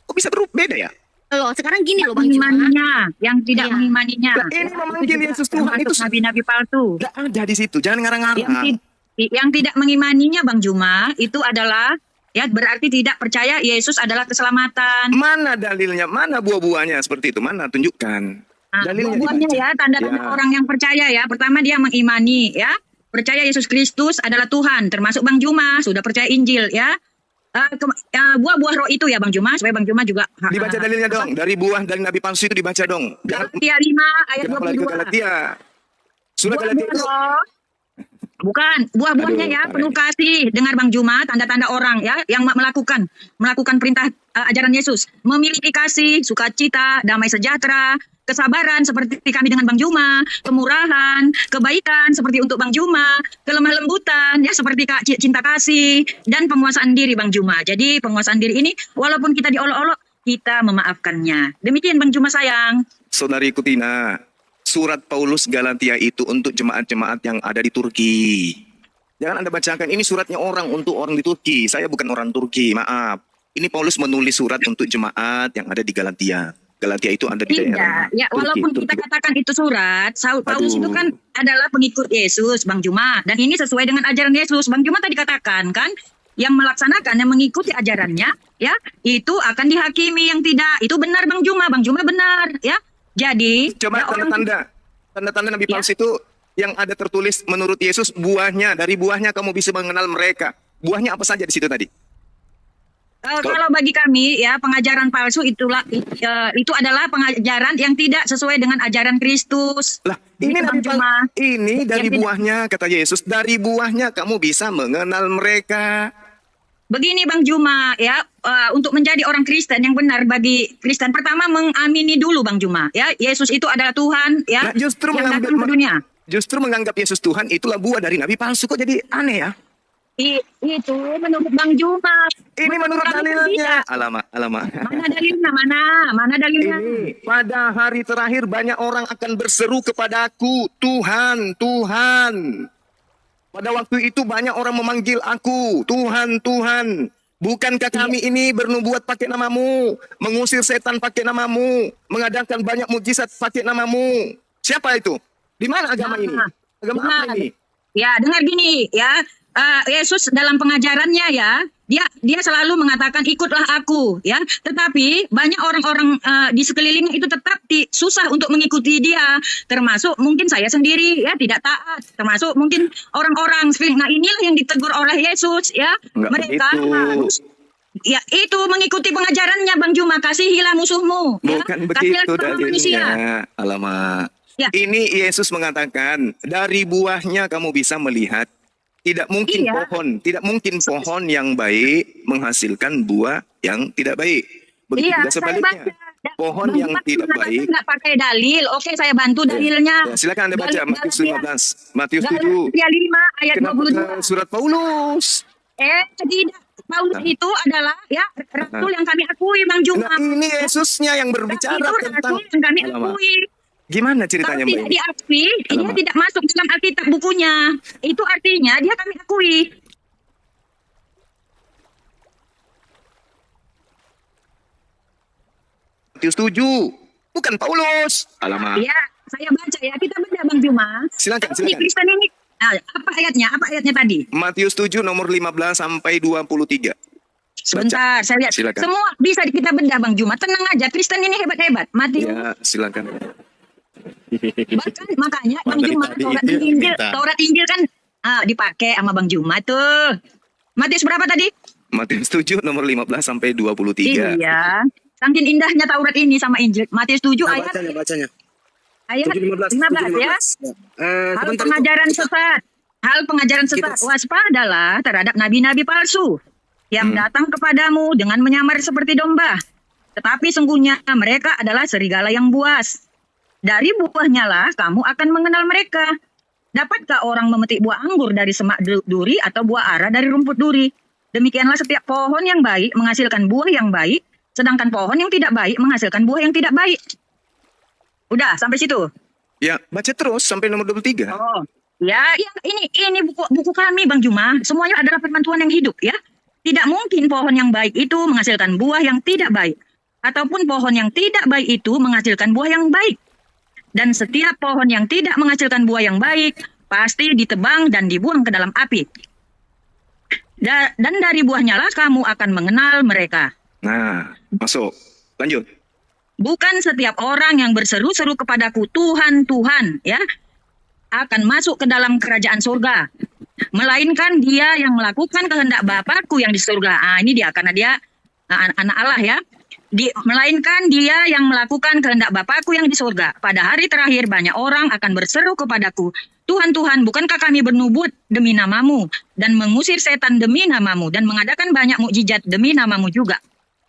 Kok bisa beda ya? Loh, sekarang gini loh Bang Juma. Mengimaninya, yang tidak Iya. mengimaninya. Lah, ini memanggil Yesus Tuhan itu Termasuk nabi-nabi palsu. nggak ada di situ. Jangan ngarang-ngarang. Yang tidak mengimaninya, Bang Juma, itu adalah ya berarti tidak percaya Yesus adalah keselamatan. Mana dalilnya? Mana buah-buahnya seperti itu? Mana? Tunjukkan. Nah, Dalilnya buahnya dibaca. ya, tanda-tanda Ya. orang yang percaya ya. Pertama dia mengimani ya. Percaya Yesus Kristus adalah Tuhan. Termasuk Bang Juma, sudah percaya Injil ya. Buah-buah roh itu ya Bang Juma, supaya Bang Juma juga. Dibaca dalilnya dong. Dari buah dari nabi palsu itu dibaca dong. Jangan Galatia 5 ayat kenapa lagi ke 22. Galatia. Surat Galatia Buah-buah itu roh. Bukan, buah-buahnya Aduh, ya, parah penuh ini. kasih. Dengar Bang Juma, tanda-tanda orang ya yang melakukan perintah ajaran Yesus, memiliki kasih, sukacita, damai sejahtera, kesabaran seperti kami dengan Bang Juma, kemurahan, kebaikan seperti untuk Bang Juma, kelemah lembutan ya seperti cinta kasih dan penguasaan diri Bang Juma. Jadi penguasaan diri ini walaupun kita diolok-olok, kita memaafkannya. Demikian Bang Juma sayang. Saudari Kutina, surat Paulus Galatia itu untuk jemaat-jemaat yang ada di Turki. Jangan Anda bacakan, ini suratnya untuk orang di Turki. Saya bukan orang Turki, maaf. Ini Paulus menulis surat untuk jemaat yang ada di Galatia. Galatia itu ada di daerah Tidak, ya Turki. walaupun kita katakan itu surat, Paulus Aduh. itu kan adalah pengikut Yesus, Bang Juma. Dan ini sesuai dengan ajaran Yesus. Bang Juma tadi katakan kan, yang melaksanakan, yang mengikuti ajarannya, ya itu akan dihakimi, yang tidak. Itu benar Bang Juma benar, ya. Jadi, Coba ya, tanda-tanda nabi Ya. palsu itu yang ada tertulis menurut Yesus buahnya. Dari buahnya kamu bisa mengenal mereka. Buahnya apa saja di situ tadi? kalau bagi kami, ya pengajaran palsu itu adalah pengajaran yang tidak sesuai dengan ajaran Kristus. Lah, ini Jadi, nabi Bang Juma, ini dari yang tidak- buahnya kata Yesus. Dari buahnya kamu bisa mengenal mereka. Begini Bang Juma ya, untuk menjadi orang Kristen yang benar bagi Kristen, pertama mengamini dulu Bang Juma ya, Yesus itu adalah Tuhan ya, Nah, justru yang mengambil- datang ke dunia. Justru menganggap Yesus Tuhan itulah buah dari nabi palsu. Kok jadi aneh ya? Itu menurut Bang Juma. Ini menurut kami dalilnya. tidak. Alamak. Mana dalilnya? Mana dalilnya? Ini pada hari terakhir banyak orang akan berseru kepadaku, Tuhan, Tuhan. Pada waktu itu banyak orang memanggil aku, Tuhan, Tuhan. Bukankah kami ini bernubuat pakai namamu, mengusir setan pakai namamu, mengadakan banyak mujizat pakai namamu? Siapa itu? Di mana agama ini? Agama apa ini? Ya, dengar gini ya. Yesus dalam pengajarannya ya, dia selalu mengatakan ikutlah aku ya. Tetapi banyak orang-orang di sekelilingnya itu tetap susah untuk mengikuti dia. Termasuk mungkin saya sendiri ya tidak taat. Termasuk mungkin orang-orang sekeliling. Nah, inilah yang ditegur oleh Yesus ya. Enggak Mereka begitu. harus ya itu mengikuti pengajarannya Bang Juma, kasihilah musuhmu ya. Bukan Kasihilah begitu sesama manusia. dalilnya. Alamak. Ya. Ini Yesus mengatakan, dari buahnya kamu bisa melihat. Tidak mungkin Iya. pohon yang baik menghasilkan buah yang tidak baik. Begitu juga Saya sebaliknya. baca. Pohon Bang yang Juma tidak mengatakan baik. nggak pakai dalil. Oke, saya bantu dalilnya. Ya, silakan Anda baca Dalil- Matius Galatia- 15, Matius 7. Galatia 5 ayat Kenapa 22. ke surat Paulus? Tidak. Paulus itu adalah ya rasul yang kami akui Bang Juma. Nah, ini Yesusnya yang berbicara itu tentang rasul yang kami Alamak. akui. gimana Kalau ceritanya Mbak tidak ini? diakui, dia Alamak. tidak masuk dalam Alkitab bukunya. Itu artinya dia kami akui. Matius 7, bukan Paulus. Alamak. Ya, saya baca ya. Kita beda Bang Juma. Silakan, Kalau di silakan. Kristen ini, apa ayatnya? Apa ayatnya tadi? Matius 7 nomor 15 sampai 23. Sebentar, saya lihat. Silakan. Semua bisa kita bedah Bang Juma. Tenang aja, Kristen ini hebat-hebat. Matius. Ya, silakan. Bahkan makanya Bang Dari Juma, tadi Taurat itu Injil, minta. Taurat Injil kan dipakai sama Bang Juma tuh. Matius berapa tadi? Matius 7 nomor 15 sampai 23. Iya. Saking indahnya Taurat ini sama Injil. Matius 7 ayat Bacanya. ayat 7:15, 15 ya. Hal Sebentar itu. pengajaran sesat. Hal pengajaran sesat. Kita- Waspadalah terhadap nabi-nabi palsu yang datang kepadamu dengan menyamar seperti domba. Tetapi sungguhnya mereka adalah serigala yang buas. Dari buahnya lah kamu akan mengenal mereka. Dapatkah orang memetik buah anggur dari semak duri atau buah ara dari rumput duri? Demikianlah setiap pohon yang baik menghasilkan buah yang baik, sedangkan pohon yang tidak baik menghasilkan buah yang tidak baik. Udah, sampai situ. Ya, baca terus sampai nomor 23. Oh, ya, ini buku kami Bang Juma. Semuanya adalah firman Tuhan yang hidup ya. Tidak mungkin pohon yang baik itu menghasilkan buah yang tidak baik, ataupun pohon yang tidak baik itu menghasilkan buah yang baik. Dan setiap pohon yang tidak menghasilkan buah yang baik pasti ditebang dan dibuang ke dalam api. Dan dari buahnya lah kamu akan mengenal mereka. Nah, masuk. Lanjut. Bukan setiap orang yang berseru-seru kepadaku Tuhan, Tuhan, ya, akan masuk ke dalam kerajaan surga. Melainkan dia yang melakukan kehendak Bapakku yang di surga. Ini dia, karena dia anak Allah ya. Melainkan dia yang melakukan kehendak Bapakku yang di surga. Pada hari terakhir banyak orang akan berseru kepadaku, Tuhan, Tuhan, bukankah kami bernubuat demi namamu dan mengusir setan demi namamu dan mengadakan banyak mukjizat demi namamu juga.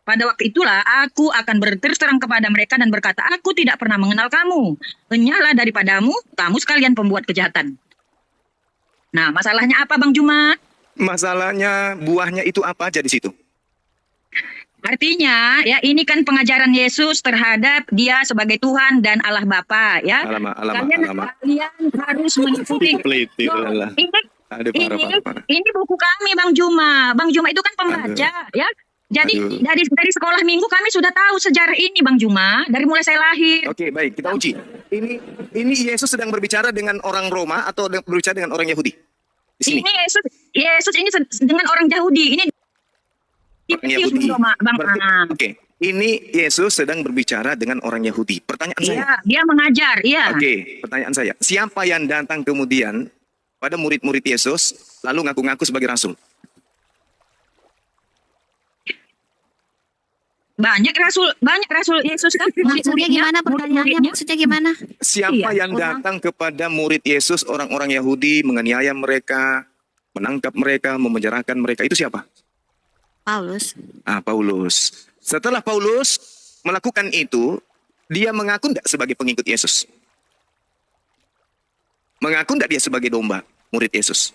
Pada waktu itulah aku akan berterus terang kepada mereka dan berkata, aku tidak pernah mengenal kamu. Enyahlah daripadamu, kamu sekalian pembuat kejahatan. Nah, masalahnya apa Bang Juma? Masalahnya buahnya itu apa aja di situ? Artinya, ya ini kan pengajaran Yesus terhadap dia sebagai Tuhan dan Allah Bapa, ya. Alamak. Kalian harus mengikuti. Peliti. Loh, Alah. Aduh, parah. ini buku kami Bang Juma. Bang Juma itu kan pembaca, ya. Jadi Aduh. dari sekolah minggu kami sudah tahu sejarah ini Bang Juma dari mulai saya lahir. Oke, baik, kita uji. Ini Yesus sedang berbicara dengan orang Roma atau berbicara dengan orang Yahudi? Di sini. Ini Yesus ini dengan orang Yahudi. Ini Orang Yahudi. Bang. Berarti- Oke, ini Yesus sedang berbicara dengan orang Yahudi. Pertanyaan saya. Iya, dia mengajar, iya. Oke, pertanyaan saya. Siapa yang datang kemudian pada murid-murid Yesus lalu ngaku-ngaku sebagai rasul? Banyak rasul Yesus kan. Maksudnya gimana pertanyaannya? Murid-muridnya. Maksudnya gimana? Siapa Iya, yang orang- datang kepada murid Yesus, orang-orang Yahudi, menganiaya mereka, menangkap mereka, memenjarakan mereka? Itu siapa? Paulus. Paulus. Setelah Paulus melakukan itu, dia mengaku tidak sebagai pengikut Yesus? Mengaku tidak dia sebagai domba, murid Yesus?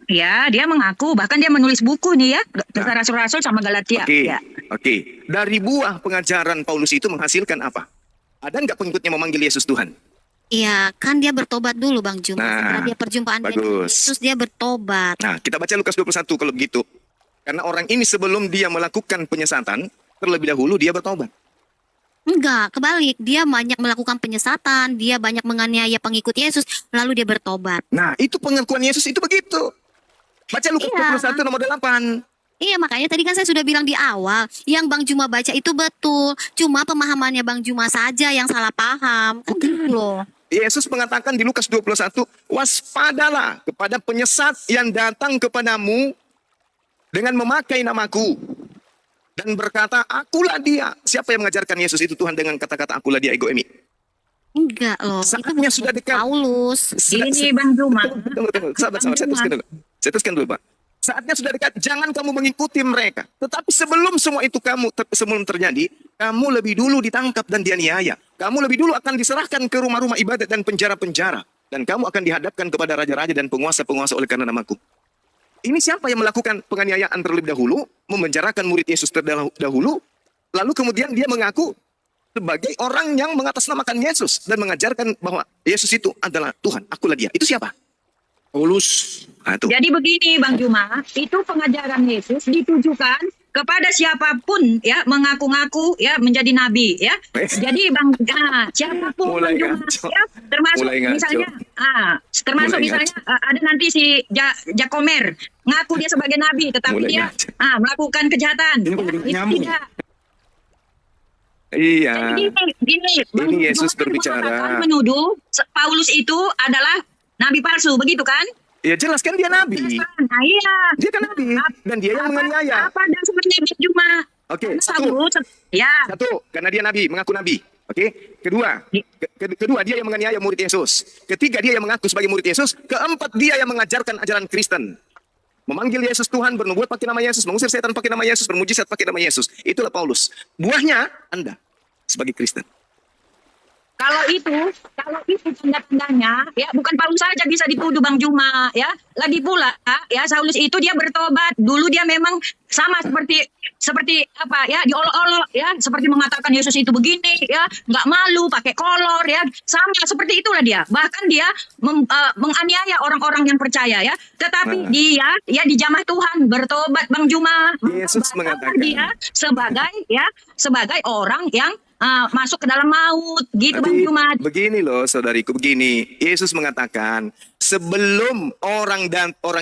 Ya, dia mengaku, bahkan dia menulis buku nih ya, Kisah Rasul-Rasul sama Galatia. Oke, Ya. oke. Dari buah pengajaran Paulus itu menghasilkan apa? Ada nggak pengikutnya memanggil Yesus Tuhan? Iya, kan dia bertobat dulu Bang Juma. Nah, Setelah dia perjumpaan dengan bagus. Yesus, dia bertobat. Nah, kita baca Lukas 21 kalau begitu. Karena orang ini sebelum dia melakukan penyesatan, terlebih dahulu dia bertobat. Enggak, kebalik. Dia banyak melakukan penyesatan, dia banyak menganiaya pengikut Yesus, lalu dia bertobat. Nah, itu pengakuan Yesus itu begitu. Baca Lukas Iya. 21 nomor 8. Iya, makanya tadi kan saya sudah bilang di awal, yang Bang Juma baca itu betul. Cuma pemahamannya Bang Juma saja yang salah paham. Kan gitu loh. Yesus mengatakan di Lukas 21, waspadalah kepada penyesat yang datang kepadamu dengan memakai namaku. Dan berkata, akulah dia. Siapa yang mengajarkan Yesus itu Tuhan dengan kata-kata akulah dia, ego emi? Enggak loh. Saatnya bukan sudah dekat. Paulus. Ini Bang Juma. Tunggu. Sabar, saya teruskan dulu, Pak. Saatnya sudah dekat, jangan kamu mengikuti mereka. Tetapi sebelum semua itu sebelum terjadi, kamu lebih dulu ditangkap dan dianiaya. Kamu lebih dulu akan diserahkan ke rumah-rumah ibadat dan penjara-penjara. Dan kamu akan dihadapkan kepada raja-raja dan penguasa-penguasa oleh karena namaku. Ini siapa yang melakukan penganiayaan terlebih dahulu, memenjarakan murid Yesus terlebih dahulu, lalu kemudian dia mengaku sebagai orang yang mengatasnamakan Yesus dan mengajarkan bahwa Yesus itu adalah Tuhan, akulah dia. Itu siapa? Paulus. Nah, itu. Jadi begini Bang Juma, itu pengajaran Yesus ditujukan kepada siapapun ya mengaku-ngaku ya menjadi nabi ya. Jadi siapapun Mulai Bang Juma ngaco. ya, termasuk Mulai ngaco. misalnya termasuk Mulai misalnya ada nanti si Jakomer ngaku dia sebagai nabi tetapi Mulai dia ngaco. melakukan kejahatan. Ini kok jadi Itu nyambung? tidak. Iya. Jadi gini, Bang Ini Yesus Juma kan berbicara. mengatakan menuduh Paulus itu adalah nabi palsu, begitu kan? Ya jelas kan dia nabi. Nah, iya. Dia kan nabi dan dia yang menganiaya. Apa dasarnya Bang Juma? Oke, Karena satu. ya. Satu, karena dia nabi, mengaku nabi. Oke. Kedua, kedua dia yang menganiaya murid Yesus. Ketiga, dia yang mengaku sebagai murid Yesus. Keempat, dia yang mengajarkan ajaran Kristen. Memanggil Yesus Tuhan, bernubuat pakai nama Yesus, mengusir setan pakai nama Yesus, bermujizat pakai nama Yesus. Itulah Paulus. Buahnya Anda sebagai Kristen. Kalau itu tanda-tandanya ya bukan Paulus saja bisa dituduh Bang Juma ya. Lagi pula ya Saulus itu dia bertobat. Dulu dia memang sama seperti apa ya diolok-olok ya, seperti mengatakan Yesus itu begini ya, nggak malu pakai kolor ya. Sama seperti itulah dia. Bahkan dia menganiaya orang-orang yang percaya ya. Tetapi dia ya dijamah Tuhan bertobat Bang Juma. Yesus mengatakan dia sebagai orang yang masuk ke dalam maut gitu Bang Juma. Begini loh saudariku, begini. Yesus mengatakan, sebelum orang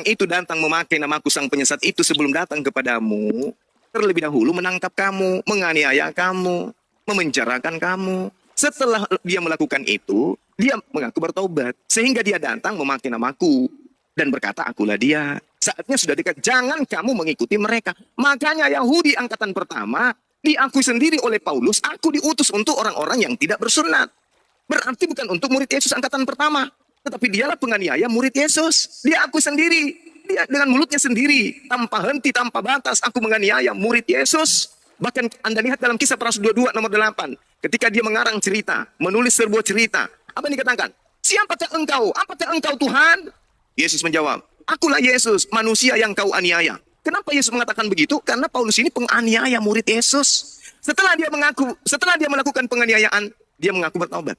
itu datang memakai namaku sang penyesat itu, sebelum datang kepadamu, terlebih dahulu menangkap kamu, menganiaya kamu, memenjarakan kamu. Setelah dia melakukan itu, dia mengaku bertobat. Sehingga dia datang memakai namaku dan berkata, akulah dia. Saatnya sudah dekat, jangan kamu mengikuti mereka. Makanya Yahudi angkatan pertama diakui sendiri oleh Paulus, aku diutus untuk orang-orang yang tidak bersunat. Berarti bukan untuk murid Yesus angkatan pertama, tetapi dialah penganiaya murid Yesus. Dia akui sendiri, dia dengan mulutnya sendiri, tanpa henti, tanpa batas, aku menganiaya murid Yesus. Bahkan Anda lihat dalam Kisah Para Rasul 22 nomor 8, ketika dia mengarang cerita, menulis sebuah cerita, apa yang dikatakan? Siapakah engkau? Apakah engkau Tuhan? Yesus menjawab, akulah Yesus, manusia yang kau aniaya. Kenapa Yesus mengatakan begitu? Karena Paulus ini penganiaya murid Yesus. Setelah dia melakukan penganiayaan, dia mengaku bertobat.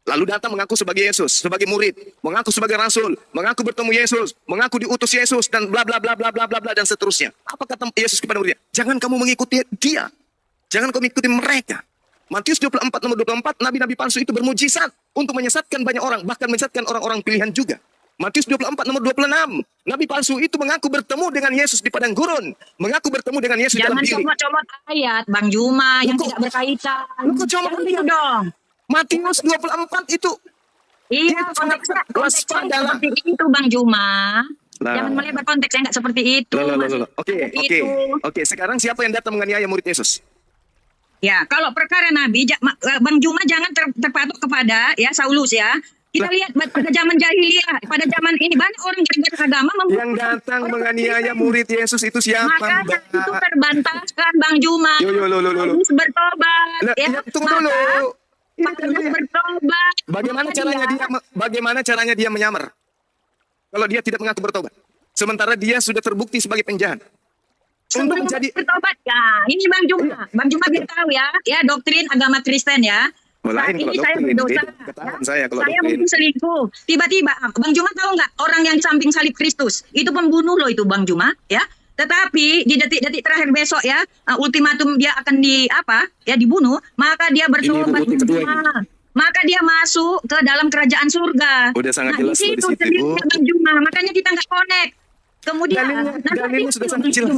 Lalu datang mengaku sebagai Yesus, sebagai murid, mengaku sebagai rasul, mengaku bertemu Yesus, mengaku diutus Yesus dan bla bla bla bla bla bla bla dan seterusnya. Apa kata Yesus kepada muridnya? Jangan kamu mengikuti dia. Jangan kamu mengikuti mereka. Matius 24 nomor 24, nabi-nabi palsu itu bermujizat untuk menyesatkan banyak orang, bahkan menyesatkan orang-orang pilihan juga. Matius 24 nomor 26. Nabi palsu itu mengaku bertemu dengan Yesus di padang gurun. Mengaku bertemu dengan Yesus dalam Jangan bilik. comot-comot ayat Bang Juma yang Kok- tidak berkaitan. Kok comot Jangan ayat? gitu dong. Matius 24 itu. Iya, Dia sangat konteksnya waspada. seperti itu Bang Juma. Lah. Jangan melebar konteksnya nggak seperti itu. Maksud- itu. Oke. Sekarang siapa yang datang menganiaya murid Yesus? Ya, kalau perkara Nabi, Bang Juma jangan terpatok kepada ya Saulus ya. Kita lihat pada zaman jahiliyah, pada zaman ini banyak orang yang beragama Yang datang menganiaya murid Yesus itu siapa? Makanya Mbak? itu terbantahkan Bang Juma. Yo. Harus bertobat Lah, ya. ya, tunggu dulu. Ini kan Harus dia. bertobat. Bagaimana caranya dia menyamar? Kalau dia tidak mengaku bertobat. Sementara dia sudah terbukti sebagai penjahat. Untuk Sebelum menjadi bertobat ya. Ini Bang Juma. Bang Juma biar tahu ya doktrin agama Kristen ya. Lain Saat kalau ini saya doktrin, berdosa. beda. Ketahuan saya kalau Saya doktrin. mungkin selingkuh. Tiba-tiba Bang Juma tahu nggak orang yang di samping salib Kristus itu pembunuh loh itu Bang Juma ya. Tetapi di detik-detik terakhir besok ya ultimatum dia akan dibunuh, maka dia bertobat. bukti kedua Juma. Maka dia masuk ke dalam kerajaan surga. Udah sangat Nah, jelas di loh di situ situ, sendiri Bu. Bang Juma. Makanya kita nggak connect. Kemudian Dalilnya sudah sangat jelas.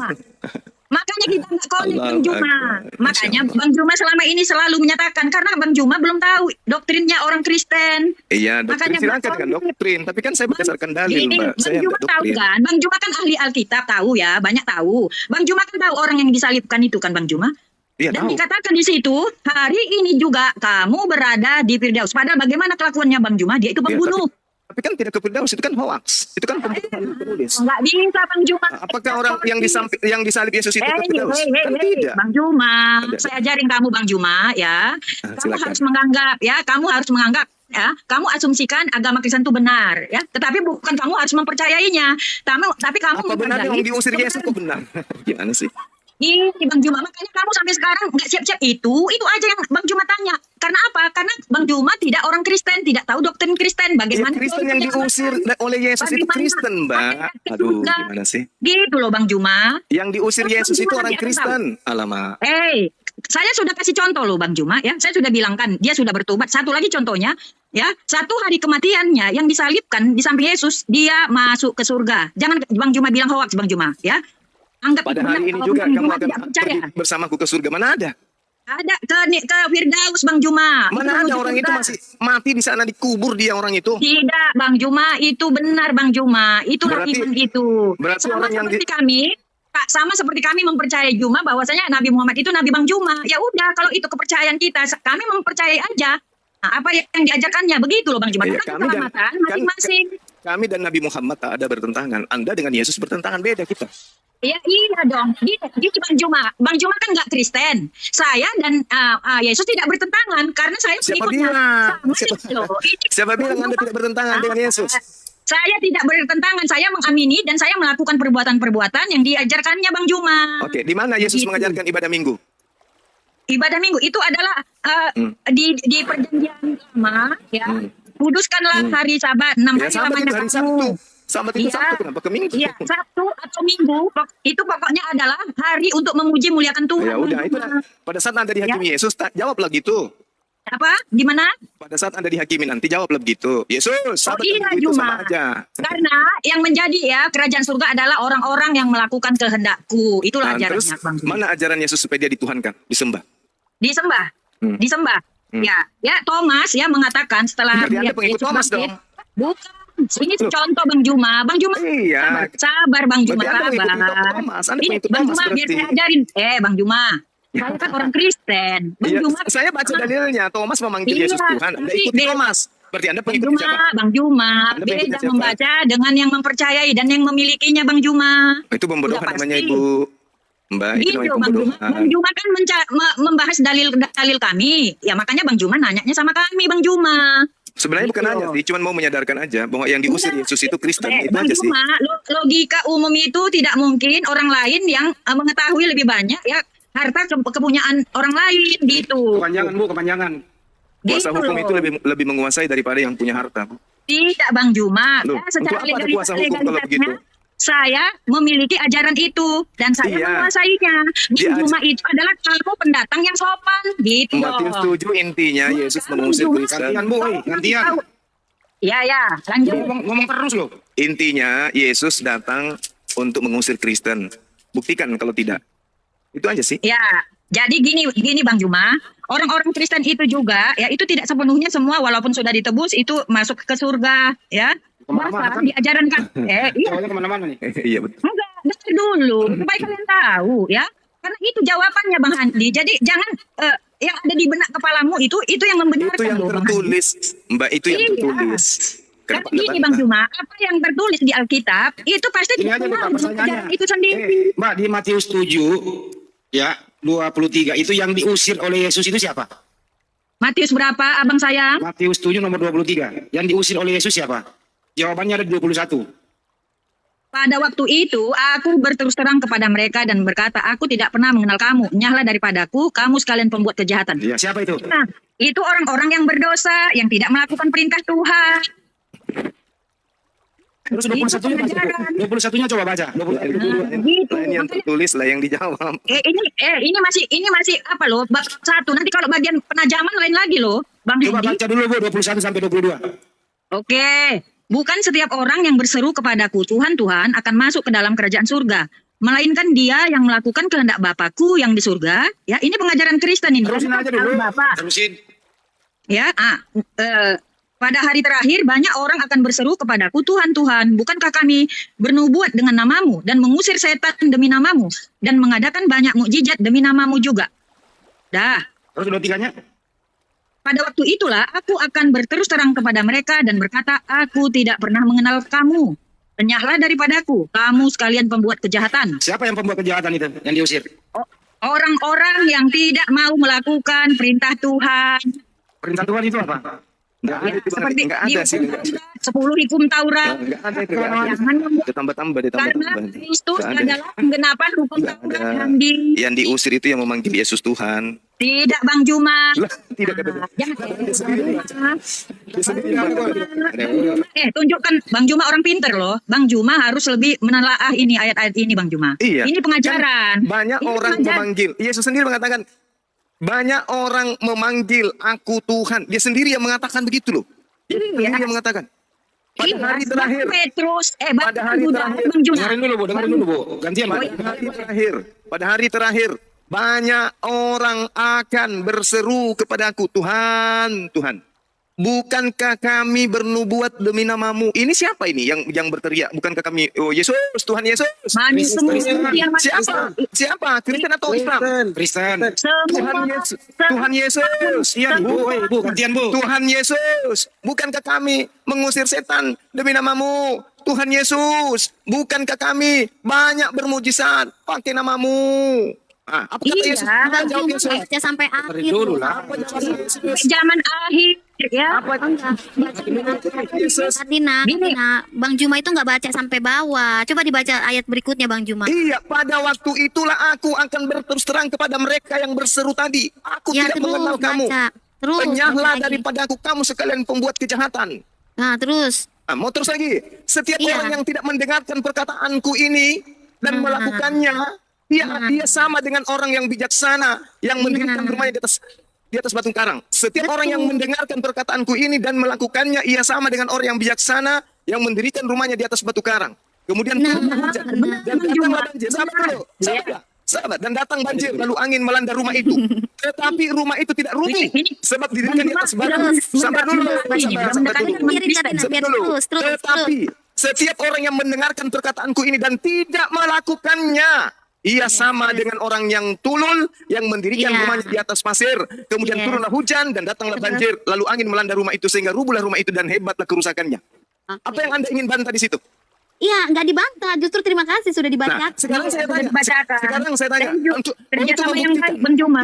Makanya kita nggak connect Bang Allahu Juma. Akbar. Makanya Masya Allah. Bang Juma selama ini selalu menyatakan karena Bang Juma belum tahu doktrinnya orang Kristen. Iya, doktrin Makanya silakan Bang- dengan doktrin. Tapi kan saya berdasarkan dalil, Gini, Mbak. Bang Saya Juma tidak tahu doktrin. kan? Bang Juma kan ahli Alkitab, tahu ya, banyak tahu. Bang Juma kan tahu orang yang disalibkan itu kan Bang Juma. Iya, Dan tahu. dikatakan di situ, hari ini juga kamu berada di Firdaus. Padahal bagaimana kelakuannya Bang Juma? Dia itu Iya, pembunuh. Tapi kan tidak ke Firdaus, itu kan hoax. Itu kan pembunuhan penulis. Nggak bisa Bang Juma. Apakah orang yang disalib Yesus itu ke Firdaus? Kan tidak. Bang Juma, Tidak. saya ajarin kamu Bang Juma ya. Kamu silakan. harus menganggap ya, kamu harus menganggap ya, kamu asumsikan agama Kristen itu benar, ya. Tetapi bukan kamu harus mempercayainya. Tapi kamu Apa benar yang menghargai diusir Yesus kok benar? Gimana sih? ini Bang Juma, makanya kamu sampai sekarang nggak siap-siap itu aja yang Bang Juma tanya. Karena apa? Karena Bang Juma tidak orang Kristen, tidak tahu doktrin Kristen. Ya, Bagaimana Kristen yang diusir oleh Yesus itu Kristen, Mbak. Aduh, gimana sih? Gitu loh Bang Juma. Yang diusir Bang Yesus Juma itu orang nanti akan Kristen. Alamak. Saya sudah kasih contoh loh Bang Juma, ya. Saya sudah bilang kan dia sudah bertobat. Satu lagi contohnya, ya, satu hari kematiannya yang disalibkan di samping Yesus, dia masuk ke surga. Jangan Bang Juma bilang hoax Bang Juma, ya. Anggap Pada itu benar. hari ini Kalau juga Bang kamu Juma akan tidak percaya. pergi bersamaku ke surga. Mana ada? Ada ke Firdaus Bang Juma. Mana ada orang itu masih mati di sana, dikubur dia orang itu. Tidak Bang Juma, itu benar Bang Juma. Itulah Berarti- iman itu. berarti Sama orang yang seperti kami, sama seperti kami mempercayai Juma bahwasanya Nabi Muhammad itu Nabi Bang Juma. Ya udah, kalau itu kepercayaan kita, kami mempercayai aja. Nah, apa yang diajarkannya begitu loh Bang Juma. Iya, Karena kami dan- keselamatan masing-masing. Kami dan Nabi Muhammad tak ada bertentangan. Anda dengan Yesus bertentangan, beda kita. Ya iya dong. Gitu Bang Juma. Bang Juma kan nggak Kristen. Saya dan Yesus tidak bertentangan karena saya Siapa pengikutnya. bilang? Sama Siapa- gitu loh. Siapa bilang Bang Anda Juma- tidak bertentangan dengan Yesus? Saya tidak bertentangan. Saya mengamini dan saya melakukan perbuatan-perbuatan yang diajarkannya Bang Juma. Oke, di mana Yesus Begitu. mengajarkan ibadah minggu? Ibadah minggu itu adalah di perjanjian lama, ya. Kuduskanlah hari Sabat 6 Ya, hari Sabat itu lamanya hari kamu. Sabtu. Sabat itu Iya. Sabtu, kenapa ke Minggu? Iya, Sabtu atau Minggu itu pokoknya adalah hari untuk memuji muliakan Tuhan. Ya udah, itu Bang Juma. pada saat Anda dihakimi Yesus, jawablah gitu. Apa? Gimana? Pada saat Anda dihakimi nanti jawablah begitu. Yesus, Sabat iya, dan Minggu itu Juma. sama aja. Karena yang menjadi ya kerajaan surga adalah orang-orang yang melakukan kehendakku. Itulah Nah, terus ajarannya Bang Juma. mana ajaran Yesus supaya dia dituhankan, disembah? Disembah. Disembah. Ya, Thomas ya mengatakan setelah Berarti Anda dia pengikut Yesus Thomas bangkit. dong. Bukan. Ini contoh Bang Juma. Bang Juma. Iya. Sabar Bang Juma, Berarti Anda pengikut sabar. Thomas. Anda Ini pengikut Bang Thomas Juma biar berarti. saya ajarin. Bang Juma. Saya kan orang Kristen. Bang Iya, Juma. saya baca dalilnya. Thomas memanggil Iya, Yesus Tuhan. Anda tapi ikuti Thomas. Berarti Anda Bang pengikut Juma, siapa? Bang Juma, Anda pengikutnya beda siapa? membaca dengan yang mempercayai dan yang memilikinya Bang Juma. Itu pembodohan Udah namanya pasti. Ibu. Mbak, itu Gitu namanya Bang Juma. pembodohan. Bang Juma kan membahas dalil kami. Ya makanya Bang Juma nanyanya sama kami Bang Juma. Sebenarnya bukan Gitu. hanya sih, cuman mau menyadarkan aja bahwa yang diusir Udah. Yesus itu Kristen, itu Bang aja sih. Juma, logika umum itu tidak mungkin orang lain yang mengetahui lebih banyak ya harta kepunyaan orang lain gitu. Kepanjangan Bu, kepanjangan. Kuasa Gitu hukum loh. itu lebih menguasai daripada yang punya harta, Bu. Tidak Bang Juma. Loh, Ya, secara untuk apa ada kuasa hukum kalau legalitasnya, begitu? saya memiliki ajaran itu dan saya Iya. menguasainya. Dia Bang Juma itu adalah kamu pendatang yang sopan gitu Mbak Tio loh. setuju intinya Yesus mengusir Juma. Kristen. Gantian Bu, gantian. Ya, lanjut. Ngomong terus loh. Intinya Yesus datang untuk mengusir Kristen. Buktikan kalau tidak. Itu aja sih. Ya, jadi gini Bang Juma, orang-orang Kristen itu juga ya itu tidak sepenuhnya semua walaupun sudah ditebus itu masuk ke surga ya. Kemana-mana Bahkan kan? diajarankan iya Jawabnya kemana-mana nih. Iya betul. enggak dengar dulu supaya kalian tahu ya. Karena itu jawabannya Bang Handi. Jadi jangan yang ada di benak kepalamu itu yang membenarkan Itu yang loh, Bang Handi. tertulis, Mbak, itu yang Iya. tertulis. Tapi gini Bang Juma, apa yang tertulis di Alkitab itu pasti Ini aja dikenal Bapak dengan pertanyaannya. ajaran itu sendiri. Mbak, di Matius 7 ya 23 itu yang diusir oleh Yesus itu siapa? Matius berapa Abang sayang? Matius 7 nomor 23. Yang diusir oleh Yesus siapa? Jawabannya ada di 21. Pada waktu itu, aku berterus terang kepada mereka dan berkata, aku tidak pernah mengenal kamu. Nyahlah daripadaku, kamu sekalian pembuat kejahatan. Ya, siapa itu? Nah, itu orang-orang yang berdosa, yang tidak melakukan perintah Tuhan. Terus Itu 21-nya baca. pengajaran. 21-nya coba baca. 22. Gitu. Lain yang tertulis lah yang dijawab. Ini masih apa loh? Bab 1. Nanti kalau bagian penajaman lain lagi loh, Bang Coba Hendi. baca dulu Bu 21 sampai 22. Oke. Bukan setiap orang yang berseru kepadaku, Tuhan, Tuhan, akan masuk ke dalam kerajaan surga. Melainkan dia yang melakukan kehendak Bapakku yang di surga. Ya, ini pengajaran Kristen ini. Terusin aja dulu. Bapak. Terusin. Ya, pada hari terakhir banyak orang akan berseru kepadaku, Tuhan, Tuhan, bukankah kami bernubuat dengan namamu dan mengusir setan demi namamu dan mengadakan banyak mukjizat demi namamu juga. Dah. Terus 23-nya? Pada waktu itulah aku akan berterus terang kepada mereka dan berkata, aku tidak pernah mengenal kamu. Enyahlah daripadaku, kamu sekalian pembuat kejahatan. Siapa yang pembuat kejahatan itu yang diusir? Orang-orang yang tidak mau melakukan perintah Tuhan. Perintah Tuhan itu apa? Nggak ada itu, Bang. Seperti Nggak ada sih. 10 hukum Taurat. Nggak ada itu. Nggak ada. Jangan Ditambah-tambah. karena Kristus Nggak ada. adalah penggenapan hukum Nggak Taurat ada. yang di Yang diusir itu yang memanggil Yesus Tuhan. tidak Bang Juma. Lah, tidak ada. Jangan. Dia sendiri yang mengatakan. Tunjukkan Bang Juma orang pinter loh. Bang Juma harus lebih menelaah ini ayat-ayat ini Bang Juma. Iya. Ini pengajaran. Banyak Ini orang pengajaran. memanggil. Yesus sendiri mengatakan, banyak orang memanggil aku Tuhan. Dia sendiri yang mengatakan begitu loh. Dia sendiri yang mengatakan. Pada Iya, hari terakhir. Petrus, Pada hari terakhir. Bang Juma. Dengerin dulu, Bu. Dengerin dulu, Bu. Gantian, Bu. Pada hari terakhir, banyak orang akan berseru kepadaku, Tuhan, Tuhan, bukankah kami bernubuat demi namamu? Ini siapa ini yang berteriak? Bukankah kami, oh Yesus, Tuhan Yesus? Manis semua yang Siapa? Siapa? Kristen atau Islam? Kristen. Tuhan Yesus. Tuhan Yesus. Iya, Bu. Bu, gantian, Bu. Tuhan Yesus, bukankah kami mengusir setan demi namamu? Tuhan Yesus, bukankah kami banyak bermujizat pakai namamu? Apa kata Iya, Yesus? Bang Jawab Juma Yesus. baca sampai akhir. dulu loh. lah. Apa jawab Yesus? zaman akhir ya. Yesus. Katina, Bang Juma itu nggak baca sampai bawah. Coba dibaca ayat berikutnya Bang Juma. Iya, pada waktu itulah aku akan berterus terang kepada mereka yang berseru tadi. Aku Ya tidak terus mengenal kamu. baca. Terus. Penyahlah baca lagi. daripada aku kamu sekalian pembuat kejahatan. Nah terus. Mau terus lagi. Setiap Iya. orang yang tidak mendengarkan perkataanku ini dan melakukannya, dia sama dengan orang yang bijaksana yang mendirikan rumahnya di atas batu karang. Setiap orang yang mendengarkan perkataanku ini dan melakukannya, ia sama dengan orang yang bijaksana yang mendirikan rumahnya di atas batu karang. Kemudian turunlah hujan dan datanglah banjir. Sabar dulu. Sabar. Dan datang banjir lalu angin melanda rumah itu. Tetapi rumah itu tidak rubuh sebab didirikan di atas batu. Sabar dulu. Sabar dulu. Tetapi setiap orang yang mendengarkan perkataanku ini dan tidak melakukannya, ia sama dengan orang yang tulul yang mendirikan Iya. rumahnya di atas pasir. Kemudian Iya. turunlah hujan dan datanglah banjir, lalu angin melanda rumah itu sehingga rubuhlah rumah itu dan hebatlah kerusakannya. Apa yang Anda ingin bantah di situ? Iya, nggak dibantah. Justru terima kasih sudah dibacakan. Nah, sekarang saya tanya. Dibacakan. Sekarang saya tanya. Untuk Kerjasama yang membuktikan. baik Bang Juma.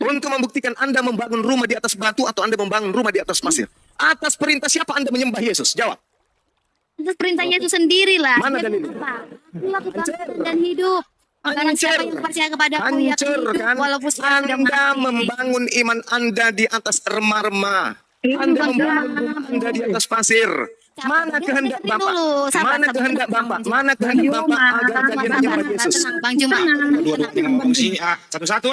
Untuk membuktikan Anda membangun rumah di atas batu atau Anda membangun rumah di atas pasir. Atas perintah siapa Anda menyembah Yesus? Jawab. Atas perintahnya itu sendiri lah. Mana Dia dalilnya? apa? Akulah kebangkitan dan hidup. Barang siapa yang percaya kepadaku ia akan Hancur hidup kan? walaupun ia sudah Anda mati. membangun iman Anda di atas remah-remah. Anda membangun rumah Anda di atas pasir. Mana kehendak Dengerin Bapak? dulu. Sabar, Mana sabar. kehendak Bapak? Mana kehendak Bapak agar kalian menyembah Yesus? Tenang, Bang Juma. Satu-satu,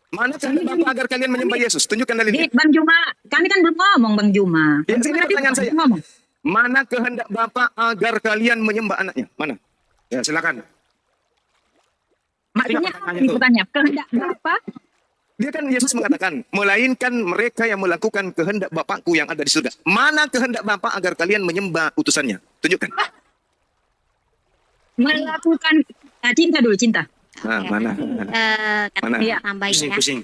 Mana kehendak Bapak agar kalian menyembah Yesus? Tunjukkan dalilnya. Bang Juma, kami kan belum ngomong Bang Juma. Ya, ini pertanyaan saya. Ngomong. Mana kehendak Bapak agar kalian menyembah anaknya? Mana? Ya, silakan. Maksudnya apa nih pertanyaan? Kehendak apa? Dia kan Yesus mengatakan, melainkan mereka yang melakukan kehendak Bapakku yang ada di surga. Mana kehendak Bapak agar kalian menyembah utusannya? Tunjukkan. Melakukan cinta dulu, cinta. Nah, mana? Mana? Kata tambahin ya. Pusing.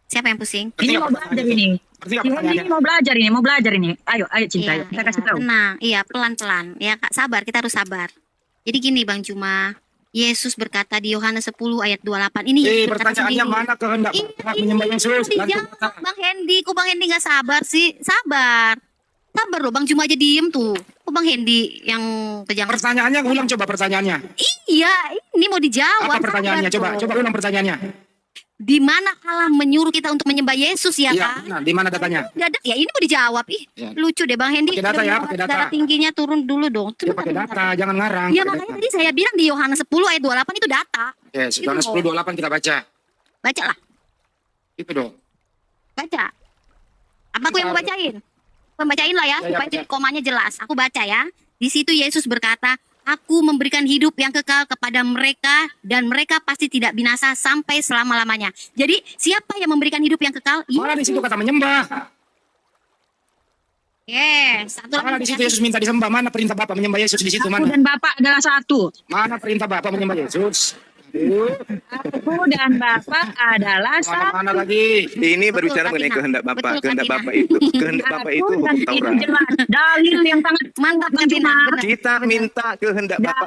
Siapa yang pusing? Ini mau belajar ini. Artinya Ini mau belajar ini. Ayo cinta. Iya, Kita kasih tahu. tenang. Iya, pelan-pelan. Ya, Kak, sabar. Kita harus sabar. Jadi gini, Bang Juma. Yesus berkata di Yohanes 10 ayat 28. Ini Yesus berkata pertanyaannya sendiri. mana kehendak Ini Bapak menyembah Yesus? dijawab, Bang Hendy. Kok Bang Hendy nggak sabar sih? Sabar. Sabar loh, Bang Juma aja diem tuh. Kok Bang Hendy yang kejam? Pertanyaannya, ulang coba pertanyaannya. Iya, ini mau dijawab. Apa pertanyaannya? Sabar Coba tuh. ulang pertanyaannya. Di mana Allah menyuruh kita untuk menyembah Yesus ya Iya, kan? benar. Di mana datanya? Nggak ada. Ya ini mau dijawab. Ih, Ya. lucu deh Bang Hendy. Pakai data ya, Udah pakai data. darah tingginya turun dulu dong. Ya pakai data, jangan ngarang. Ya Pakai makanya data. tadi saya bilang di Yohanes 10 ayat 28 itu data. Yes, Itu Yohanes loh. 10:28 kita baca. Baca lah, Itu dong. baca. Apa aku yang mau bacain? Bacain lah ya, Ya, supaya baca. jadi komanya jelas. Aku baca ya. Di situ Yesus berkata, Aku memberikan hidup yang kekal kepada mereka dan mereka pasti tidak binasa sampai selama-lamanya. Jadi siapa yang memberikan hidup yang kekal? Mana di situ kata menyembah? Yes, satu Mana di lagi. situ Yesus minta disembah? Mana perintah Bapak menyembah Yesus di situ Aku mana? dan Bapak adalah satu. Mana perintah Bapak menyembah Yesus? Aku dan Bapa adalah satu. Mana lagi? Ini berbicara Betul, mengenai Katina. kehendak Bapa. Betul, Kehendak Katina. Bapa itu, kehendak Bapa itu Aku dan hukum itu Taurat. jelas. Dalil yang sangat Mantap Bang Katina, Juma. benar. Kita minta kehendak Bapa,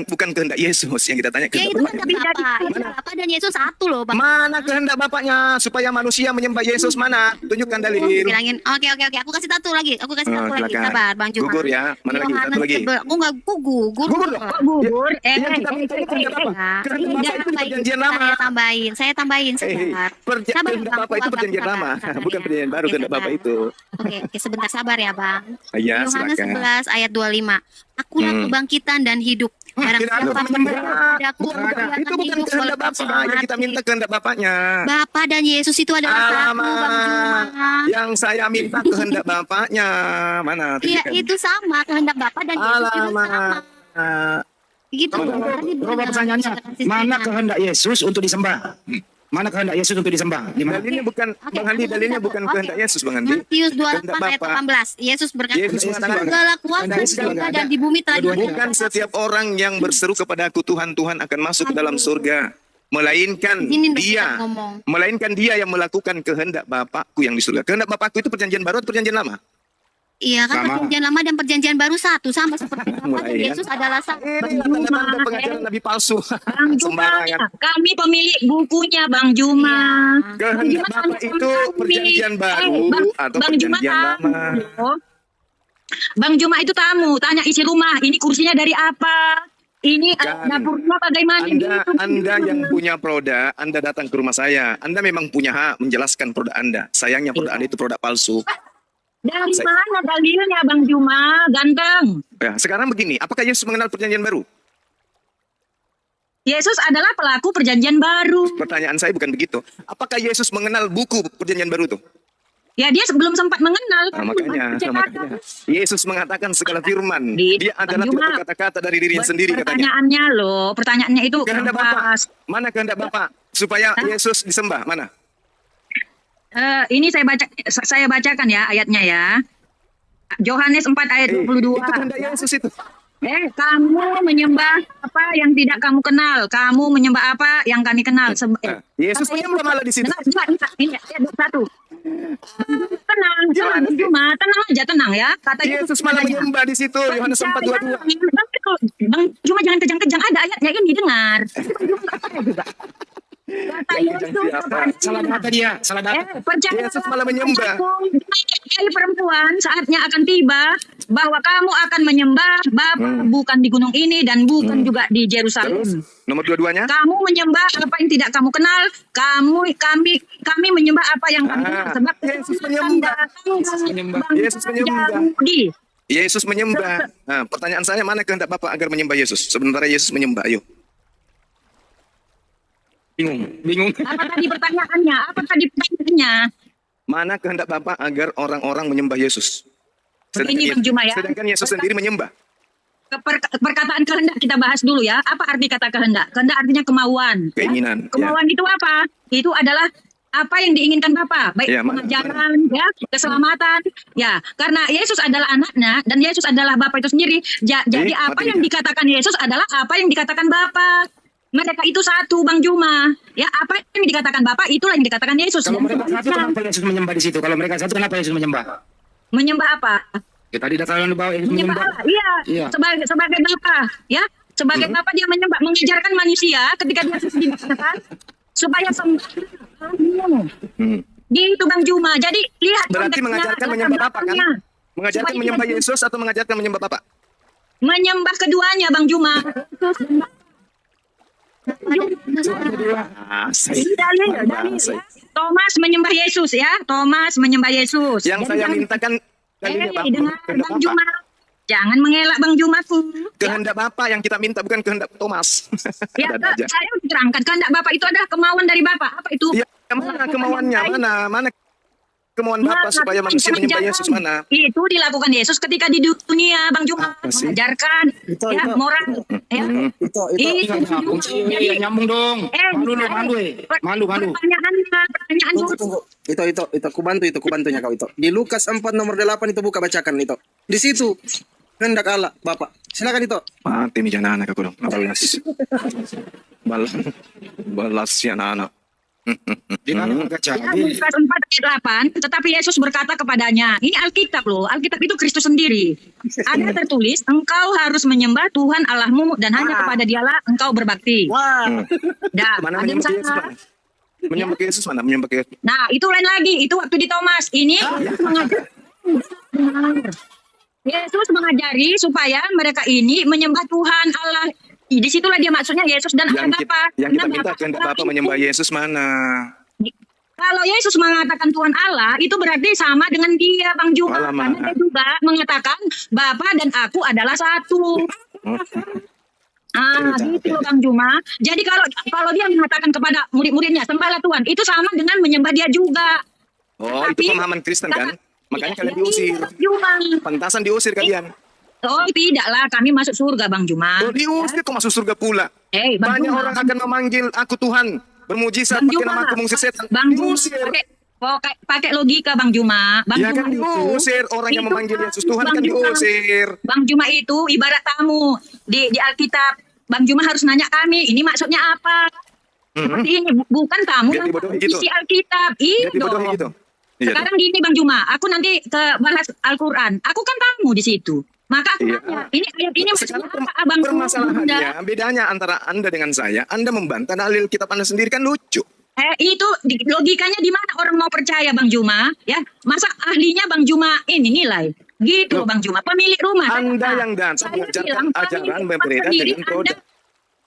bukan kehendak Yesus yang kita tanya Ya kehendak itu Bapa. kehendak Bapa. Kehendak Bapa dan Yesus satu loh, Bang. Mana kehendak Bapaknya supaya manusia menyembah Yesus? Mana? Tunjukkan dalil. Bilangin, oke, aku kasih satu lagi, aku kasih satu lagi, Silakan. sabar Bang Juma. Gugur ya. Mana lagi? Satu lagi. Aku nggak gugur. Gugur dong. Kok gugur? Yang kita minta itu kehendak Bapa. Kehendak Bapa itu di perjanjian lama. Saya tambahin, sabar. Sabar, Kehendak Bang. Bapa itu perjanjian Sabar, lama, sabar, bukan ya. perjanjian baru. Oke, Kehendak Bapa sabar. itu. Oke, sebentar sabar ya, Bang. Ya, Yohanes silakan. 11 ayat 25. Akulah kebangkitan dan hidup. Barang Tidak ada siapa menyembah. percaya padaku, Bukan ada. dia Itu akan bukan hidup kehendak walaupun Bapa sudah yang kita mati. minta kehendak Bapaknya. Bapa dan Yesus itu adalah satu, Bang Juma. Yang saya minta kehendak Bapaknya. Mana? Iya, Tunjukkan. itu sama kehendak Bapa dan Yesus itu sama. Alamak. Gitu. Tadi Coba benar. pertanyaannya, mana kehendak Yesus untuk disembah? Mana kehendak Yesus untuk disembah? Di mana? Dalilnya bukan, Oke, Bang Andi, dalilnya bukan oke. kehendak Yesus, Bang Andi. Matius Kehendak 28 ayat Bapa. 18. Yesus berkata, Yesus mengatakan, segala kuasa Kehendak di Yesus juga surga nggak dan ada. di bumi telah Dua-duanya. Bukan setiap orang yang berseru kepada aku Tuhan, Tuhan akan masuk ke dalam surga. Melainkan Izinin dong dia, kita ngomong. melainkan dia yang melakukan kehendak Bapakku yang di surga. Kehendak Bapakku itu perjanjian baru atau perjanjian lama? Iya kan, Sama. perjanjian lama dan perjanjian baru satu, sama seperti Bapa dan Mulai, ya. Yesus adalah satu. Ini tanda-tanda pengajaran Nabi palsu. Bang Juma, Sembarangan. kami pemilik bukunya Bang Juma. Kehendak Juma Bapa tanya itu sama kami. perjanjian baru atau Bang Juma perjanjian tamu. lama? loh. Bang Juma itu tamu, tanya isi rumah, ini kursinya dari apa? Ini Kan. dapurnya bagaimana? Anda yang punya produk, Anda datang ke rumah saya. Anda memang punya hak menjelaskan produk Anda. Sayangnya produk Anda itu produk palsu. Dari mana dalilnya Bang Juma? Ganteng. Ya, sekarang begini, apakah Yesus mengenal perjanjian baru? Yesus adalah pelaku perjanjian baru. Pertanyaan saya bukan begitu. Apakah Yesus mengenal buku perjanjian baru itu? Ya dia belum sempat mengenal. Makanya Yesus mengatakan segala firman. Di- Dia adalah Bang Juma. tidak berkata-kata dari dirinya sendiri katanya. Pertanyaannya loh, pertanyaannya itu Kehendak pas. Bapak. Mana kehendak Bapak supaya Yesus disembah? Mana? Ini saya bacakan ya ayatnya ya. Yohanes 4 ayat 22. Itu kehendak Yesus itu. Kamu menyembah apa yang tidak kamu kenal. Kamu menyembah apa yang kami kenal. Yesus menyembah malah di situ. Ini ayat 21. Tenang, cuma tenang aja, tenang ya. Kata Yesus malah menyembah di situ. Yohanes 4:22. Bang, cuma jangan kejang-kejang, ada ayatnya ini dengar. Kata Yesus, Salah data dia, salah data. percaya Yesus malah menyembah. Hai perempuan, saatnya akan tiba bahwa kamu akan menyembah Bapa bukan di gunung ini dan bukan juga di Yerusalem. Terus nomor dua-duanya? Kamu menyembah apa yang tidak kamu kenal. Kami menyembah apa yang kami kenal. Sebab Yesus menyembah. Yesus menyembah. Yahudi. Yesus menyembah. Nah, pertanyaan saya, mana kehendak Bapak agar menyembah Yesus? Sementara Yesus menyembah, ayo. Bingung. Apa tadi pertanyaannya? Apa tadi pertanyaannya? Mana kehendak Bapak agar orang-orang menyembah Yesus? Begini, Bang Juma, ya. Sedangkan Yesus sendiri menyembah. Perkataan kehendak kita bahas dulu ya. Apa arti kata kehendak? Kehendak artinya kemauan. ya. Keinginan, Kemauan itu apa? Itu adalah apa yang diinginkan Bapa, baik Ya, mana? pengajaran, ya, keselamatan, ya. Karena Yesus adalah anaknya dan Yesus adalah Bapa itu sendiri. Jadi apa mati yang dia. dikatakan Yesus adalah apa yang dikatakan Bapa. Mereka itu satu, Bang Juma. Ya, apa yang dikatakan Bapa itulah yang dikatakan Yesus. Kalau mereka satu, kenapa Yesus menyembah di situ? Kalau mereka satu, kenapa Yesus menyembah? Menyembah apa? Ya, tadi data yang dibawa Yesus Menyembah menyembah. Allah. Iya, Iya. sebagai Bapa, ya. Sebagai Bapa dia menyembah, mengajarkan manusia ketika dia dikatakan supaya sembah. Gitu Bang Juma. Jadi lihat Berarti konteksnya, mengajarkan latar menyembah Bapak kan? belakangnya. Mengajarkan Supaya menyembah dia- Yesus atau mengajarkan menyembah Bapak? Menyembah keduanya Bang Juma. Dalil, ya. Thomas menyembah Yesus ya. Thomas menyembah Yesus. Yang Jadi saya jangan- mintakan dalilnya Bapak. dengar Kehendak Bang Bapak. Juma. Jangan mengelak Bang Juma. Kehendak Bapak yang kita minta, bukan kehendak Thomas. Ya, Ada aja. saya terangkan kehendak Bapak itu adalah kemauan dari Bapak. Apa itu? Ya, mana kemauannya? Mana kemauan Bapak supaya manusia menyembah Yesus? Mana? Itu dilakukan Yesus ketika di dunia, Bang Juma, Apa sih? mengajarkan ya moral. Ya. Itu Nyambung sih, ya, nyambung dong. Malu. Pertanyaan Tunggu. Itu ku bantunya kau itu. Di Lukas 4 nomor 8 itu buka bacakan itu. Di situ kehendak Allah, Bapak. Silakan itu. Mati nih jangan anak aku dong. 18. Balas si anak-anak. Di dalam Ya, jadi Lukas 4 ayat 8, tetapi Yesus berkata kepadanya, ini Alkitab loh, Alkitab itu Kristus sendiri. Ada tertulis, engkau harus menyembah Tuhan Allahmu dan hanya kepada dialah engkau berbakti. Dah, Mana ada yang menyembah Yesus? salah. Mana? Menyembah Yesus mana? Menyembah Yesus. Nah, itu lain lagi, itu waktu di Thomas. Ini mengajar. Yesus mengajari supaya mereka ini menyembah Tuhan Allah. Disitulah dia maksudnya Yesus dan Allah Yang kita, Bapa. yang kita Karena minta Bapa kehendak Allah Bapa itu- menyembah Yesus mana? Kalau Yesus mengatakan Tuhan Allah, itu berarti sama dengan dia, Bang Juma. Alamak. Karena dia juga mengatakan Bapa dan aku adalah satu. Gitu loh Bang Juma. Jadi kalau dia mengatakan kepada murid-muridnya, sembahlah Tuhan, itu sama dengan menyembah dia juga. Oh, Tapi- itu pemahaman Kristen kan? Makanya kalian Ya, diusir. iya, Bang Juma. Pantasan diusir kalian. Oh tidaklah, kami masuk surga Bang Juma. Oh, diusir kok masuk surga pula. Bang Banyak Juma. orang akan memanggil aku Tuhan, bermujizat Bang pakai Juma, nama aku mengusir setan. Bang Juma, Diusir. pakai logika Bang Juma. Bang Ya Juma kan diusir, orang yang itu memanggil Yesus Tuhan Bang kan Juma. diusir. Bang Juma itu ibarat tamu di Alkitab. Bang Juma harus nanya kami, ini maksudnya apa? Seperti ini, bukan tamu Biar yang dibodohi gitu. isi Alkitab. Iya Biar dibodohi dong. gitu. Iya Sekarang gini Bang Juma, aku nanti ke bahas Al-Quran. Aku kan tamu di situ. Maka aku Iya. tanya, ini ayat ini maksudnya Sekarang apa Abang? permasalahannya, bedanya antara Anda dengan saya, Anda membantah dalil kitab Anda sendiri kan lucu. Itu logikanya di mana orang mau percaya Bang Juma? Ya, masa ahlinya Bang Juma ini nilai? Gitu Bang Juma, pemilik rumah. Anda Saya yang datang saya mengajarkan bilang, ajaran pemilik berbeda rumah sendiri, dengan produk.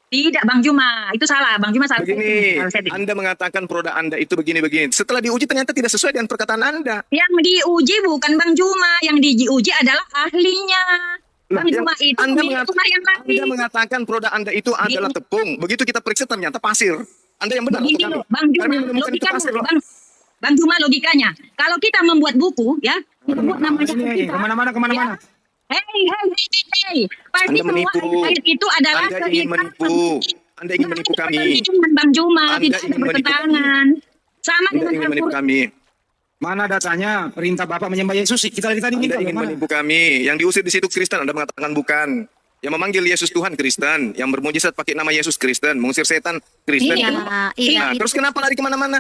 Tidak Bang Juma, itu salah. Bang Juma salah. Begini, Salah setting. Anda mengatakan produk Anda itu begini-begini. Setelah diuji ternyata tidak sesuai dengan perkataan Anda. Yang diuji bukan Bang Juma, yang diuji adalah ahlinya. Lah, Bang yang Juma itu Anda pemilik rumah yang lain. Anda mengatakan produk Anda itu adalah tepung. Begitu kita periksa ternyata pasir. Anda yang benar. Begini atau loh, kami? Bang Juma, Kami menemukan itu logikanya, pasir loh. Bang Juma logikanya. Kalau kita membuat buku, ya, sebut namanya ini kita. kemana-mana. Hey. Pasti Anda semua menipu. ayat itu adalah Anda ingin keinginan menipu. Bang- Anda ingin menipu kami. Dengan Bang Juma, Anda tidak ada ingin menipu bertentangan. Sama Anda dengan ingin menipu Al-Quran. kami. Mana datanya perintah Bapak menyembah Yesus? Kita Anda ingin menipu kami. Yang diusir di situ Kristen, Anda mengatakan bukan. Yang memanggil Yesus Tuhan Kristen, yang bermujizat pakai nama Yesus Kristen, mengusir setan Kristen. Iya, iya. Nah, terus kenapa lari kemana-mana?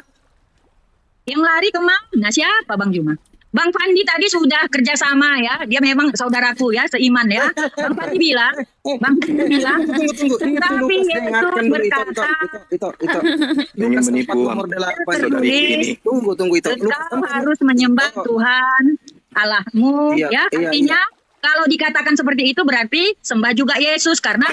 Yang lari kemana? Siapa Bang Juma? Bang Fandi tadi sudah kerjasama ya. Dia memang saudaraku ya, seiman ya. Bang Fandi bilang, Tunggu. tapi Lukas, Yesus dengarkan dulu berkata, itu. Ingin Lukas menipu 4 nomor 8. saudari ini. Tunggu itu. engkau harus menyembah Tuhan Allahmu. Iya, Ya, iya, artinya kalau dikatakan seperti itu berarti sembah juga Yesus karena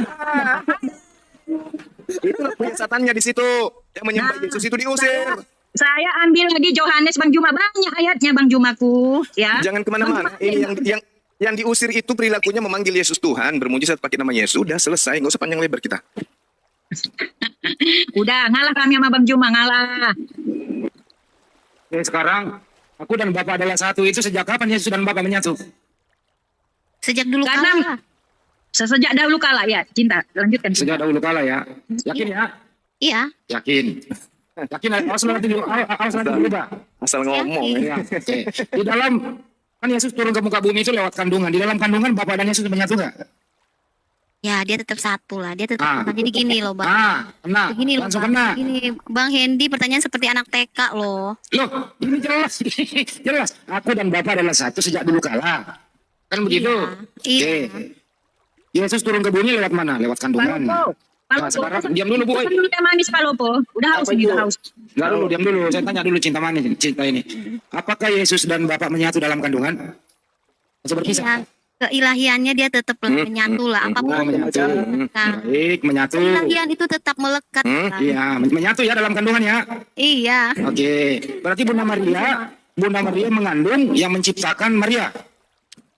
Itu penyesatannya di situ. Yang menyembah Yesus itu diusir. saya ambil lagi Yohanes Bang Juma, banyak ayatnya Bang Jumaku ya. Jangan kemana-mana. Ini yang diusir itu perilakunya memanggil Yesus Tuhan, bermujizat pakai nama Yesus. Sudah selesai, nggak usah panjang lebar kita. Udah ngalah kami sama Bang Juma, ngalah. Oke, sekarang aku dan Bapak adalah satu. Itu sejak kapan Yesus dan Bapak menyatu? Sejak dulu Karena kala. sejak dahulu kala ya, cinta. Lanjutkan. Sejak dahulu kala ya. Yakin ya? Iya. Yakin. Yakin, awas nanti dulu, awas nanti dulu, Pak. Asal ngomong. Ya, oke. Di dalam, kan Yesus turun ke muka bumi itu lewat kandungan. Di dalam kandungan Bapak dan Yesus menyatu nggak? Ya, dia tetap satu lah. Dia tetap Ah. jadi gini loh, Bang. Kena. Begini loh, Langsung Bang. kena. Gini, Bang Hendy pertanyaan seperti anak TK loh. Loh, ini jelas. Jelas. Aku dan Bapak adalah satu sejak dulu kala. Kan begitu? Iya. Oke. Yesus turun ke bumi lewat mana? Lewat kandungan. Nah, sekarang diam dulu, Bu. Dulu teh manis Pak Lopo. Udah haus nih, udah haus. Enggak dulu, diam dulu. Saya tanya dulu cinta manis, cinta ini. Apakah Yesus dan Bapak menyatu dalam kandungan? Atau berpisah? Iya. Keilahiannya dia tetap menyatu lah. Apapun Oh, yang menyatu. dilakukan. Baik, menyatu. Keilahian itu tetap melekat. Bang. Iya, menyatu ya dalam kandungan ya. Iya. Oke. Berarti Bunda Maria mengandung yang menciptakan Maria.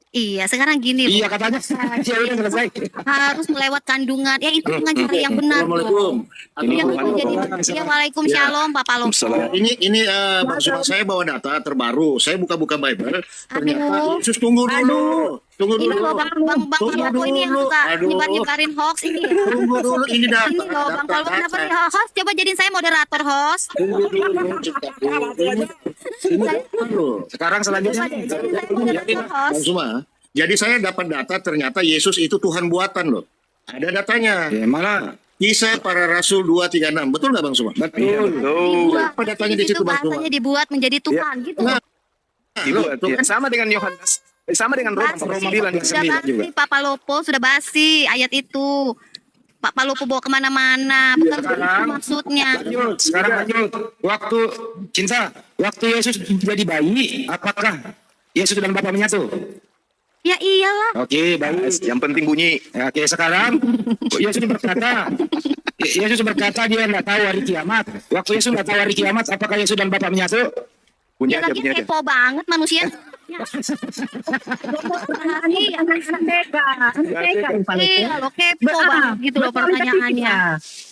Iya, sekarang gini loh. Iya katanya. Ya udah selesai. Harus melewat kandungan. Ya itu dengan cara yang benar. Assalamualaikum. Yang itu jadi ya waalaikumsalam Pak Palopo. Ini Bang Suma, saya bawa data terbaru. Saya buka-buka Bible. Ternyata Aduh. Yesus tunggu dulu. Tunggu Ini dulu. loh Bang Palopo ini yang suka nyebar-nyebarin hoax ini ya. Tunggu dulu ini data. Ini loh Bang Palopo kenapa nih host? Coba jadiin saya moderator host. Tunggu dulu. Ini dulu. Sekarang selanjutnya. Jadiin saya moderator Bang host. Suma. Jadi saya dapat data ternyata Yesus itu Tuhan buatan loh. Ada datanya. Ya, malah Kisah Para Rasul 236. Betul nggak Bang Zuma? Betul. Apa datanya di situ Bang Zuma? bahasanya dibuat menjadi Tuhan gitu. Nah, Dibuat, ya. Sama dengan Yohanes. Sama dengan Roma Basi, 9 sudah 9 basi, juga. Pak Palopo sudah basi ayat itu. Pak Palopo bawa kemana-mana, bukan begitu sekarang- maksudnya. Lanjut, sekarang lanjut. Waktu Cinta, waktu Yesus jadi bayi, apakah Yesus dan Bapa menyatu? Ya iyalah. Oke, baik. Yang penting bunyi. Ya, oke, sekarang Yesus berkata dia nggak tahu hari kiamat. Waktu Yesus nggak tahu hari kiamat, apakah Yesus dan Bapa menyatu? Bunyi Dia aja, lagi bunyi aja. kepo banget manusia. Ya. Iya lo kepo banget gitu loh pertanyaannya.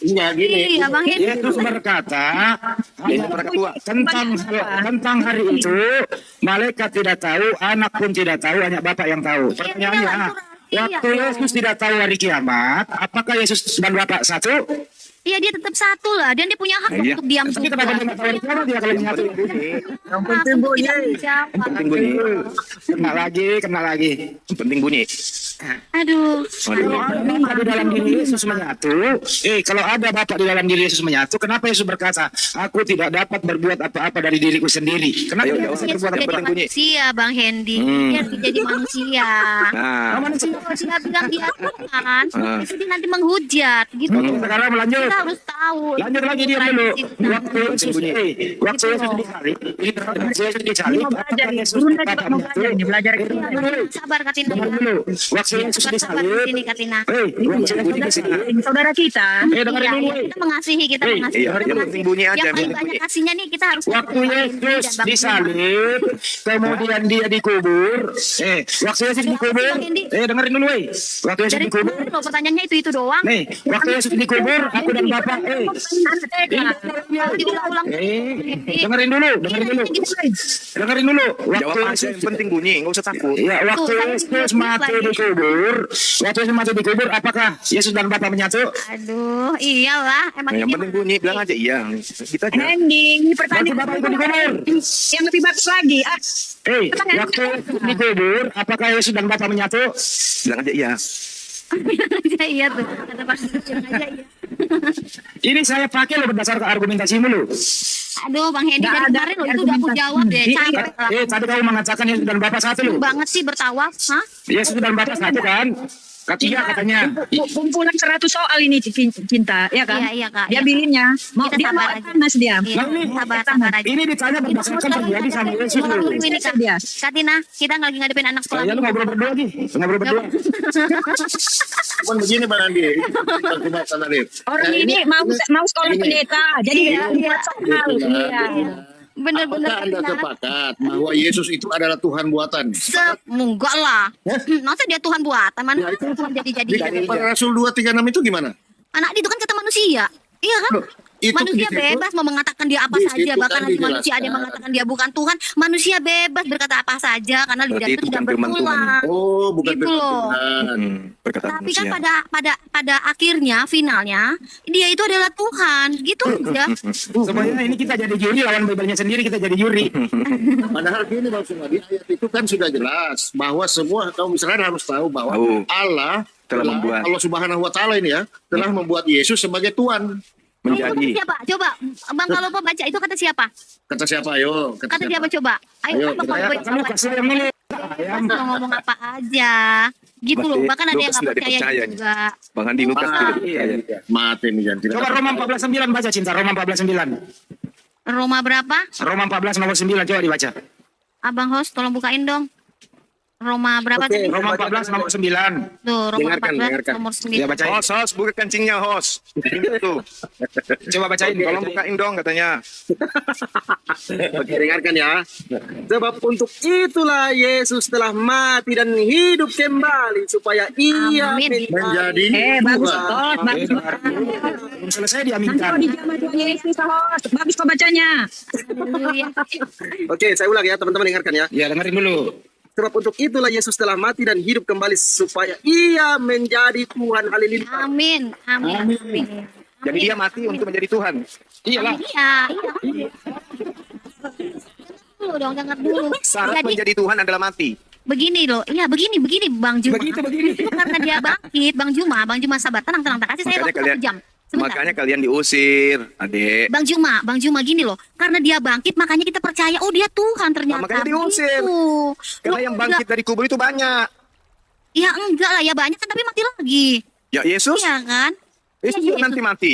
Enggak gini. Iya Bang Hendy. Yesus berkata tentang hari itu, malaikat tidak tahu, anak pun tidak tahu, hanya Bapa yang tahu. Pertanyaannya, waktu Yesus tidak tahu hari kiamat, apakah Yesus dan Bapa satu? Iya dia tetap satu lah dan dia punya hak Iya. untuk diam Tapi kenapa dia nggak tahu hari kiamat dia kalau menyatu? Yang penting bunyi. Penting bunyi. Kena lagi. Penting bunyi. Aduh. Kalau ada Bapa di dalam diri Yesus menyatu, kalau ada Bapa di dalam diri Yesus menyatu, kenapa Yesus berkata, aku tidak dapat berbuat apa-apa dari diriku sendiri? Kenapa Ayo, dia jawab. bisa Dia berbuat jadi penting bunyi. manusia Bang Hendy. Dia jadi manusia. Nah, Manusia bilang dia Tuhan, itu dia nanti menghujat gitu. Sekarang lanjut. Kita harus tahu. Lanjut lagi dia dulu. Waktu Yesus disalib, apakah Yesus dan Bapa menyatu? Sabar Katina. Dengar dulu. Waktu Yesus Sabar di disalib, sini Katina. waktu Yesus disalib, Saudara kita. dengerin dulu. Kita mengasihi, kita mengasihi. iya, yang penting bunyi aja. Yang paling Penting banyak bunyi. kasihnya nih kita harus Waktu Yesus disalib, kemudian dia dikubur. Waktu Yesus dikubur, dengerin dulu, Waktu Yesus dari dikubur, loh pertanyaannya itu doang. nih, waktu Yesus dikubur, aku dan Bapa, Diulang-ulang. dengerin dulu. Dengerin dulu. Jawab aja yang penting bunyi, nggak usah takut. Ya, waktu Yesus mati dikubur, apakah Yesus dan Bapa menyatu? Aduh, iyalah. Emang Yang ini penting bunyi, bilang aja iya. Kita aja. Ending Waktu pertanyaan Bapa ikut dikubur. yang lebih bagus lagi. Waktu dikubur, apakah Yesus dan Bapa menyatu? Bilang aja iya. iya tuh. Kata Pak Sugeng aja iya. Ini saya pakai loh berdasarkan argumentasi mulu. Aduh, Bang Hendy dari kemarin lo itu udah aku jawab deh. Capek lah. Tadi kamu mengatakan Yesus dan Bapa satu loh. Banget sih bertawaf, hah? Yesus dan Bapa satu kan? Ketiga katanya. Kumpulan 100 soal ini Cinta, ya kan? Iya, Kak. Dia Iya. bilinnya. Mau Kita dia sabar mau aja. panas dia. Iya, sabar aja. Ini ditanya berdasarkan terjadi sama Yesus loh. Ini Kak. Katina, kita lagi ngadepin anak sekolah. Ya lu ngobrol berdua lagi. Ngobrol berdua. Cuman begini Bang Andi. Pertimbangan tadi. Orang ini mau sekolah pendeta. Jadi dia buat soal. Iya. Bener-bener. Apakah Anda sepakat bahwa Yesus itu adalah Tuhan buatan? Enggak lah. Masa dia Tuhan buatan? Mana Tuhan jadi-jadi. Di Para Rasul 236 itu gimana? Anak itu kan kata manusia. Iya kan? Itu Manusia di situ- bebas mau mengatakan dia apa di saja. situ Bahkan kan nanti manusia dijelaskan. ada yang mengatakan dia bukan Tuhan. Manusia bebas berkata apa saja karena lidah Berarti itu itu tidak bukan firman Tuhan. berulang. Oh, bukan Gitu firman loh. Tuhan. Perkataan Tapi kan manusia. pada akhirnya finalnya dia itu adalah Tuhan. Gitu aja. Sebenarnya ini kita jadi juri lawan Bibilnya sendiri kita jadi juri. Padahal gini Bang Suma, di ayat itu kan sudah jelas bahwa semua kaum Israel harus tahu bahwa Tahu. Allah Allah Subhanahu wa taala ini ya telah membuat Yesus sebagai Tuhan. Itu kata Menjadi. siapa? Coba Bang Kalopo baca itu kata siapa? Kata siapa ayo? Kata siapa coba? Ayo Ayo, Bang Kalopo Kamu kasih yang ini. mau ngomong apa aja. Gitu loh. Berarti Bahkan ada yang Lukas nggak nggak percaya dipercaya nih. juga. Bang Andi Lukas tidak Iya, percaya. mati nih jangan tidak. Coba Roma 14:9 baca Cinta. Roma 14:9. Roma berapa? Roma 14 nomor 9 coba dibaca. Abang host tolong bukain dong. Roma berapa tadi? Roma 14 nomor 9. Tuh, Roma Dengarkan, 14 dengarkan. nomor Ya 9. bacain. Host, buka kancingnya, host. Itu. Coba bacain. Tolong bukain dong katanya. Oke, dengarkan ya. Sebab untuk itulah Yesus telah mati dan hidup kembali supaya ia Amin. Menjadi Bagus, Tuhan. Tot. Bagus. Belum selesai Nanti diaminkan. mau dijamah Tuhan Yesus, host. Bagus kok bacanya. Haleluya. Oke, saya ulang ya, teman-teman dengarkan ya. Ya dengerin dulu. Sebab untuk itulah Yesus telah mati dan hidup kembali supaya ia menjadi Tuhan. Haleluya. Amin. Amin. Amin. Jadi dia mati untuk menjadi Tuhan. Iyalah. Iya. Dulu dong, dengar dulu. Syarat Jadi menjadi Tuhan adalah mati. begini loh. Iya, begini Bang Juma. Begini. Itu karena dia bangkit, Bang Juma sabar, tenang, kasih saya Makanya waktu 1 jam. Sebentar. Makanya kalian diusir, Adek. Bang Juma gini loh. Karena dia bangkit makanya kita percaya oh dia Tuhan ternyata. Makanya diusir. Gitu. Karena Loh, yang bangkit dari kubur itu banyak. Ya enggak lah, ya banyak kan tapi mati lagi. Ya Yesus, Iya kan? Yesus Ya, juga nanti mati.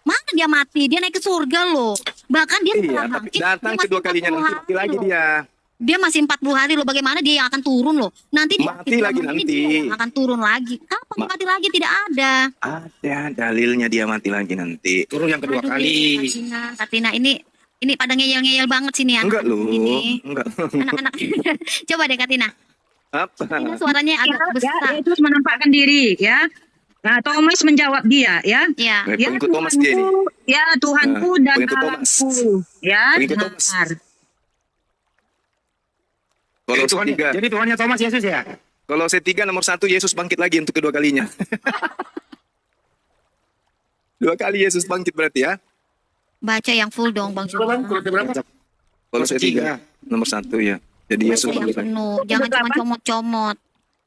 Mana dia mati? Dia naik ke surga loh. Bahkan dia Iya, setelah tapi bangkit, datang dia masih kedua kalinya 40 nanti mati hari lagi loh. dia. Dia masih 40 hari loh. Bagaimana dia yang akan turun loh? Nanti di Mati akhir lagi zaman ini nanti. dia yang akan turun lagi. Kapan dia mati lagi? Tidak ada. Ada dalilnya dia mati lagi nanti. Turun yang kedua Aduh, kali. Katina ini pada ngeyel-ngeyel banget sini ya. Enggak loh, Ini enggak. anak-anak. Coba deh Katina. Apa? Katina suaranya agak Ya, besar. Yesus menampakkan diri ya. Nah, Thomas menjawab dia ya. Ya. Ya Pengikut Thomas dia ini. Tuhanku, ya Tuhanku Nah, dan pengikut Thomas. Allahku. Ya, Pengikut Thomas. benar. Kolose Tuhan, 3. jadi Tuhannya Thomas Yesus ya? Kolose 3 nomor 1 Yesus bangkit lagi untuk kedua kalinya. 2 kali Yesus bangkit berarti ya. Baca yang full dong Bang Berapa, Juma. Kolose berapa? Kolose 3 nomor 1 ya. Jadi Yesus Baca yang bangkit lagi. penuh. Jangan cuma comot-comot.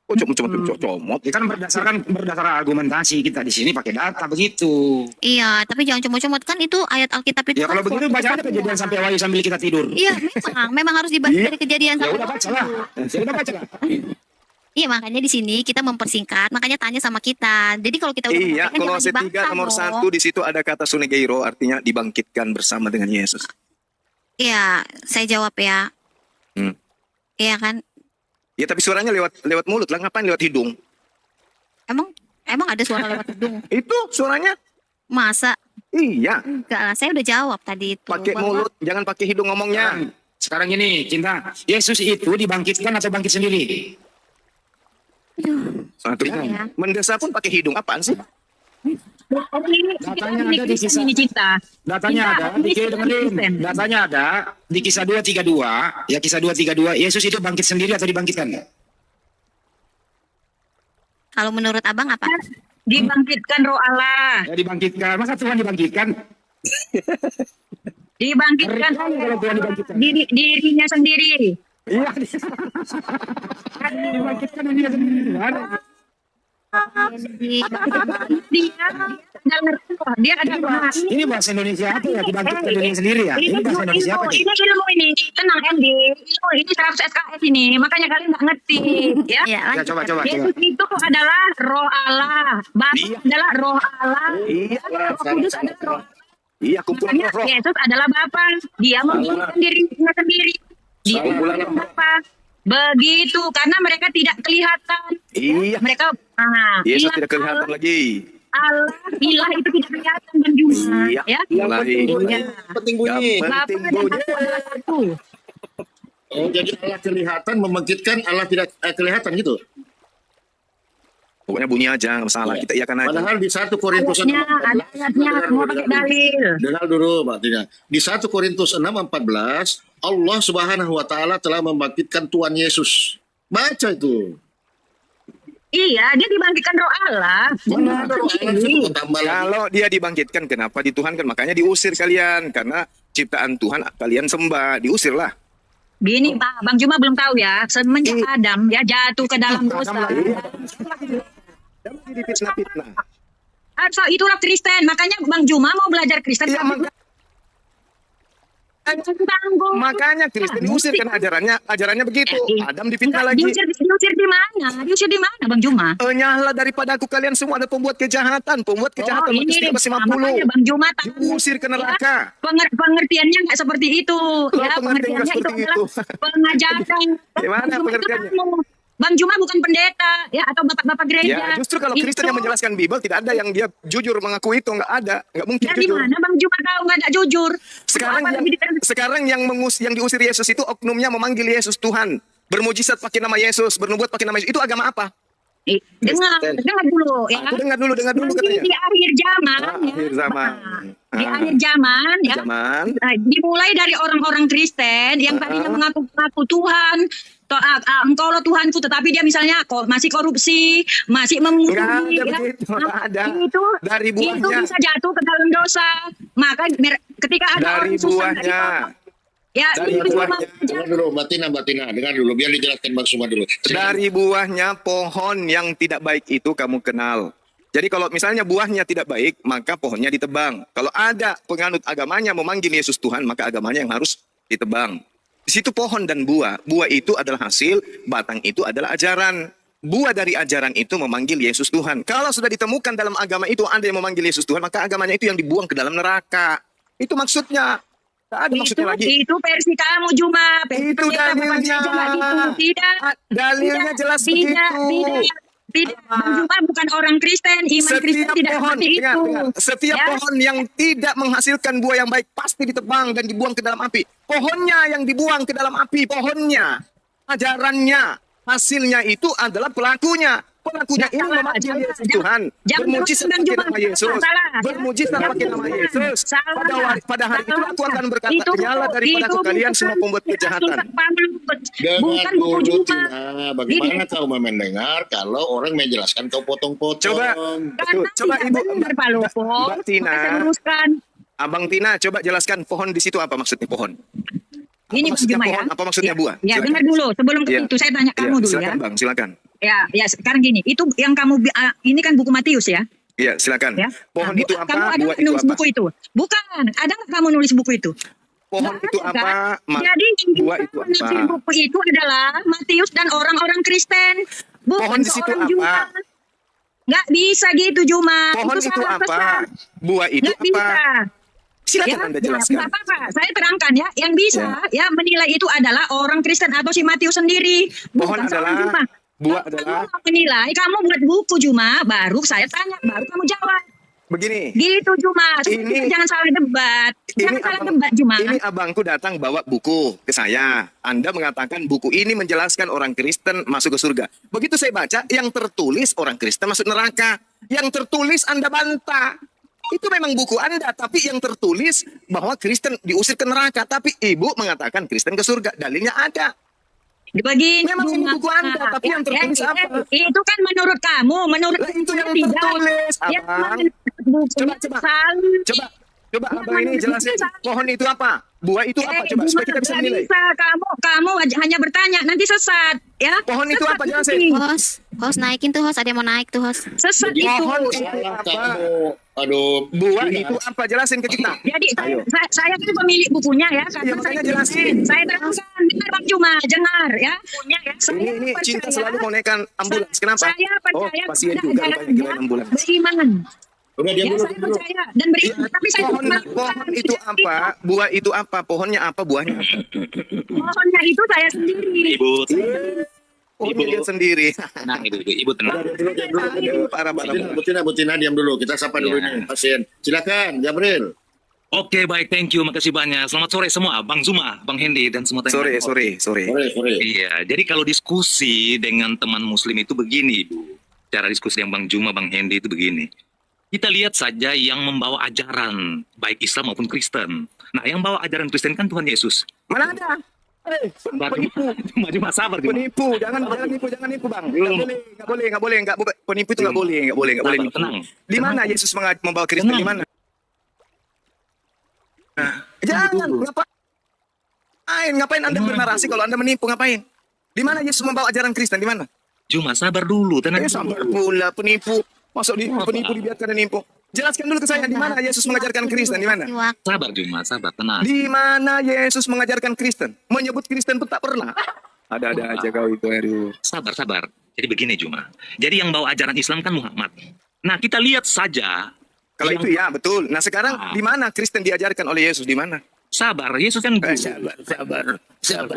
Oh, comot. Ya kan berdasarkan argumentasi kita di sini pakai data begitu. Iya, tapi jangan comot-comot kan itu ayat Alkitab itu. Ya kalau kan begitu baca aja kejadian sampai Wahyu sambil kita tidur. Iya, memang harus dibaca dari kejadian Ya sampai udah baca lah. Ya udah baca lah. Iya, makanya di sini kita mempersingkat, makanya tanya sama kita. Jadi kalau kita udah Iya, mengatakan Kolose jangan 3 dibantah nomor dong. 1 di situ ada kata sunegeiro artinya dibangkitkan bersama dengan Yesus. Iya, saya jawab ya. Hmm. Iya kan? Ya tapi suaranya lewat mulut lah, ngapain lewat hidung? Emang ada suara lewat hidung? Itu suaranya. Masa? Iya, Enggak lah, saya udah jawab tadi itu. pakai bahwa- mulut, jangan pakai hidung ngomongnya. Sekarang ini, Cinta. Yesus itu dibangkitkan atau bangkit sendiri? Satu. Ya. Mendesa pun pakai hidung apaan sih? Datanya ada di kisah. Ini Cinta. Datanya Cinta, ada ini di Kristen. datanya ada di kisah 2:32. Ya kisah 2:32. Yesus itu bangkit sendiri atau dibangkitkan? Kalau menurut Abang apa? Dibangkitkan roh Allah. Ya dibangkitkan. Masa Tuhan dibangkitkan? Dibangkitkan Ngeri kali kalau Tuhan dibangkitkan. dirinya sendiri. Iya. Dibangkitkan dia sendiri. Dia ada roh. Ini bahasa Indonesia apa ya? Dibangkitkan dirinya sendiri ya? Ini bahasa Indonesia apa nih? Ini ilmu ini. Tenang Andy. Ini 100 SKS ini. Makanya kalian nggak ngerti. Ya. Ya, Ya lanjut. coba. Yesus itu adalah roh Allah. Bapa Iya. adalah roh Allah. Iya, Roh Kudus adalah roh. iya kumpulan Makanya roh. Yesus adalah Bapa. Dia membangkitkan dirinya sendiri. Dia adalah Bapa. Begitu karena mereka tidak kelihatan. Iya, Mereka Yesus ilah tidak kelihatan lagi. Allah, ilah itu tidak kelihatan dan Juma. Iya, Ya. mulai. Ya. Penting bunyi. Bapa Penting dan bunyi. Aku adalah satu. Oh, jadi Allah kelihatan membangkitkan, Allah tidak kelihatan gitu. Pokoknya bunyi aja, nggak masalah. Kita iakan aja. Padahal di 1 Korintus 6 Ada ayatnya, mau pakai dalil. Dengar dulu Mbak Tina. Di 1 Korintus 6:14 Allah Subhanahu wa taala telah membangkitkan Tuhan Yesus. Baca itu. Iya, dia dibangkitkan roh Allah. Mana ada roh Allah itu tambah lagi. Kalau dia dibangkitkan, kenapa dituhankan? Makanya diusir kalian. Karena ciptaan Tuhan kalian sembah. Diusirlah. Gini Pak, Bang Juma belum tahu ya, semenjak Adam ya jatuh ke dalam dosa. Jangan jadi fitnah-fitnah. So, itulah Kristen, makanya Bang Juma mau belajar Kristen. Iya, Tanggung. makanya Kristen diusir karena ajarannya begitu. Adam difitnah lagi. Diusir di mana? Diusir di mana Bang Juma? Nyahlah daripada aku kalian semua ada pembuat kejahatan. Pembuat kejahatan ini Matius 3:50. makanya Bang Juma tahu. Diusir ke neraka. Pengertiannya nggak seperti itu. Ya, pengertiannya pengertiannya itu seperti adalah itu. pengajaran. Gimana Bang Juma itu pengertiannya? tahu. Bang Juma bukan pendeta ya atau bapak-bapak gereja. Ya, justru kalau Kristen yang menjelaskan Bible tidak ada yang dia jujur mengaku itu, nggak ada, nggak mungkin Dari jujur. mana Bang Juma tahu nggak ada jujur? Sekarang yang diusir Yesus itu oknumnya memanggil Yesus Tuhan, bermujizat pakai nama Yesus, bernubuat pakai nama Yesus. Itu agama apa? Dengar dulu ya. Aku dengar dulu Nanti katanya. di akhir zaman ya. Akhir zaman. Di akhir zaman ya. Zaman. Dimulai dari orang-orang Kristen yang tadinya mengaku Tuhan, engkau lo Tuhanku, tetapi dia misalnya masih korupsi, masih memusuhi. Nggak ada ya. begitu, nggak ada. Itu Dari buahnya. Itu bisa jatuh ke dalam dosa. Maka ketika ada Dari orang susah buahnya. ya Dari itu cuma buahnya. Dengar dulu Mbak Tina, dengar dulu biar dijelaskan Bang Suma dulu. Dari buahnya pohon yang tidak baik itu kamu kenal. Jadi kalau misalnya buahnya tidak baik, maka pohonnya ditebang. Kalau ada penganut agamanya memanggil Yesus Tuhan, maka agamanya yang harus ditebang. Di situ pohon dan buah. Buah itu adalah hasil, batang itu adalah ajaran. Buah dari ajaran itu memanggil Yesus Tuhan. Kalau sudah ditemukan dalam agama itu ada yang memanggil Yesus Tuhan, maka agamanya itu yang dibuang ke dalam neraka. Itu maksudnya. Tak ada maksudnya lagi. Itu versi kamu Juma. Itu dalilnya. Tidak. Dalilnya jelas begitu. Tidak, Bang Juma bukan orang Kristen, iman Kristen tidak seperti itu. Setiap Ya. pohon yang tidak menghasilkan buah yang baik pasti ditebang dan dibuang ke dalam api. Pohonnya yang dibuang ke dalam api, pohonnya, ajarannya, hasilnya itu adalah pelakunya. Pelakunya ini memanggil Yesus Tuhan, bermujizat pakai nama Yesus, bermujizat pakai nama Yesus. Pada hari itu aku akan berkata, nyala daripada aku kalian semua pembuat kejahatan. Dengar dulu, Tina. Bagaimana kau mendengar kalau orang menjelaskan kau potong-potong? Coba Ibu, Mbak Tina, Abang Tina, coba jelaskan pohon di situ apa maksudnya pohon? Ini maksudnya Juma pohon, ya. apa maksudnya buah? Ya, Silakan. dengar dulu. Sebelum ke itu saya tanya kamu dulu silakan, ya. Bang, silakan. Ya, sekarang gini. Itu yang kamu ini kan buku Matius ya. Iya, silakan. Ya. Pohon Nah, itu apa? Kamu ada Buah nggak itu nulis apa? buku itu? Bukan. Ada nggak kamu nulis buku itu? Pohon Nggak itu ada, apa? kan? Jadi Buah itu apa? penafsir buku itu adalah Matius dan orang-orang Kristen. Bukan Pohon di situ seorang apa? Juma. Nggak bisa gitu Juma. Pohon itu salah apa? pesan. Buah itu Nggak apa? bisa. Silakan Anda jelaskan. Nggak apa-apa. Saya terangkan ya. Yang bisa ya menilai itu adalah orang Kristen atau si Matius sendiri. Pohon Bukan seorang adalah, Juma. buah Kalau adalah, kamu mau menilai, kamu buat buku Juma, baru saya tanya, baru kamu jawab. begini. Gitu Juma. Ini- Jangan salah debat. Jangan salah abang- debat Juma. Ini abangku datang bawa buku ke saya. Anda mengatakan buku ini menjelaskan orang Kristen masuk ke surga. Begitu saya baca, yang tertulis orang Kristen masuk neraka. Yang tertulis Anda bantah. Itu memang buku Anda, tapi yang tertulis bahwa Kristen diusir ke neraka. Tapi Ibu mengatakan Kristen ke surga. Dalilnya ada. Begini, Memang ini Juma. buku Anda, tapi yang tertulis apa? Itu kan menurut kamu, menurut Lah, itu yang tidak. tertulis, Yang Abang. bukunya Coba. salah. Coba abang ini jelasin. Pohon itu apa? Buah itu apa? Coba supaya kita bisa Nggak menilai. bisa, kamu hanya bertanya, nanti sesat, ya. Pohon itu Sesat apa? Jelasin. nanti. Host naikin tuh host, ada yang mau naik tuh host. Sesat itu. Pohon itu Salah apa? kamu. Aduh, Buah Tina. itu apa? Jelasin ke kita. Jadi Ayo. saya itu pemilik bukunya ya. Iya, makanya jelasin. Saya terangkan, dengar Bang Juma, dengar ya. Ini cinta selalu mau naikkan ambulans. Kenapa? Saya Oh, percaya pasien kepada juga rupanya ajarannya, kirain ambulans. beriman. Udah diam Ya, dulu. saya percaya dan beriman. Tapi saya Pohon, tidak pohon itu apa? Buah itu apa? Pohonnya apa? Buahnya apa? Pohonnya itu saya sendiri. Ibu, Pohonnya dia sendiri. tenang ibu tenang. Parah. Bu Tina, diam dulu. Kita sapa dulu Iya. ini pasien. Silakan, Gabriel. Oke, baik, thank you, makasih banyak. Selamat sore semua, Bang Zuma, Bang Hendy, dan semua Sore. Sore. Iya, jadi kalau diskusi dengan teman Muslim itu begini, Bu. Cara diskusi yang Bang Zuma, Bang Hendy itu begini. Kita lihat saja yang membawa ajaran, baik Islam maupun Kristen. Nah, yang bawa ajaran Kristen kan Tuhan Yesus. Mana ada? Penipu. Cuma sabar, Juma. Penipu. Jangan nipu, Bang. Nggak boleh. Penipu itu nggak boleh. Sabar, nipu. tenang. Di mana Yesus membawa Kristen? Di mana? Jangan. Ngapain Anda bernarasi kalau Anda menipu? Ngapain? Di mana Yesus membawa ajaran Kristen? Di mana? Cuma sabar dulu, tenang. Sabar pula penipu. Masuk penipu dibiarkan menipu. Jelaskan dulu ke saya di mana Yesus mengajarkan Kristen, di mana? Sabar, Juma, sabar, tenang. Di mana Yesus mengajarkan Kristen? Menyebut Kristen pun tak pernah. Ada-ada aja kau itu, aduh. Sabar. Jadi begini, Juma. Jadi yang bawa ajaran Islam kan Muhammad. Nah, kita lihat saja. Kalau itu ya, betul. Nah, sekarang di mana Kristen diajarkan oleh Yesus? Di mana? Sabar, Yesus kan guru. Sabar,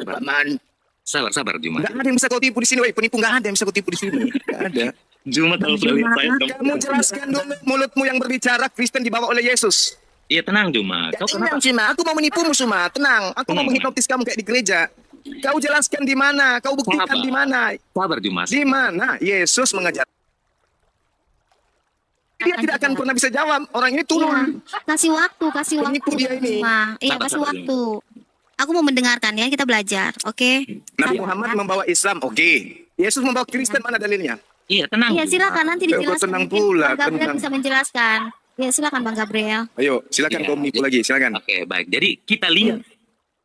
Paman. Sabar, Juma. Nggak ada yang bisa kau tipu di sini, woi. Penipu nggak ada yang bisa kau tipu di sini. Nggak ada. Juma kalau sudah lihat saya. Kamu jelaskan dulu mulutmu yang berbicara Kristen dibawa oleh Yesus. Iya, tenang, Juma. Kau kenapa? Tenang, Cima. Aku mau menipumu, Suma. Tenang. Aku mau menghipnotis kamu kayak di gereja. Kau jelaskan di mana? Kau buktikan Sabar. di mana? Sabar, Juma. Di mana Yesus mengajar? Dia tidak akan pernah bisa jawab. Orang ini tulul. Kasih waktu. Penipu dia ini. Iya, kasih waktu. Aku mau mendengarkan ya, kita belajar, oke? Nabi Muhammad membawa Islam, oke. Yesus membawa Kristen, mana dalilnya? Iya, tenang. Iya, silakan nanti Kau dijelaskan. tenang Mungkin pula, Bang Gabriel tenang. bisa menjelaskan. Ya, silakan Bang Gabriel. Ayo, silakan Iya, kau menipu lagi, silakan. Oke, baik. Jadi kita lihat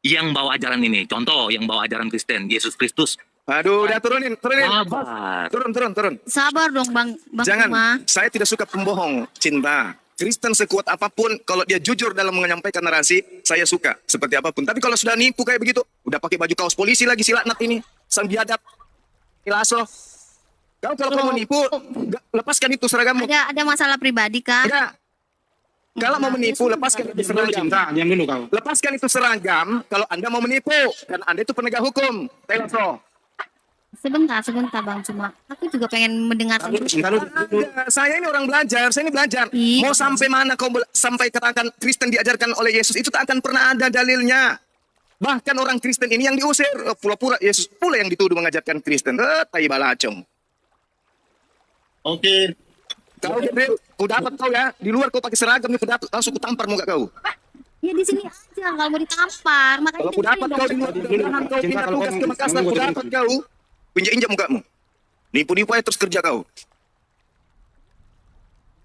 yang bawa ajaran ini. Contoh, yang bawa ajaran Kristen, Yesus Kristus Aduh, udah turunin. Sabar. Turun. Sabar dong Bang Jangan, Zuma. saya tidak suka pembohong, Cinta. Kristen sekuat apapun, kalau dia jujur dalam menyampaikan narasi, saya suka seperti apapun. Tapi kalau sudah nipu kayak begitu, udah pakai baju kaos polisi lagi si laknat ini, sang biadab, ilaso. Kau kalau kau menipu, lepaskan itu seragammu. Ada masalah pribadi kah? Ada. Kalau mau menipu, lepaskan itu seragam. Cinta, diam dulu kau. Lepaskan itu seragam kalau Anda mau menipu. Karena Anda itu penegak hukum. Teloso. Sebentar Bang Zuma. Aku juga pengen mendengarkan. Saya ini orang belajar, saya ini belajar. Ih. Mau sampai mana kau sampai katakan Kristen diajarkan oleh Yesus, itu tak akan pernah ada dalilnya. Bahkan orang Kristen ini yang diusir, pura-pura Yesus pula yang dituduh mengajarkan Kristen. Tai balacong. Oke. Kau Gabriel, kau dapat kau ya. Di luar kau pakai seragam, kau dapat langsung ku tampar muka kau. Ya di sini aja kalau mau ditampar. Makanya Kalau ku dapat kau di luar, kau pindah tugas ke Makassar, ku dapat kau. Injak-injak mukamu. Nipu-nipu aja terus kerja kau.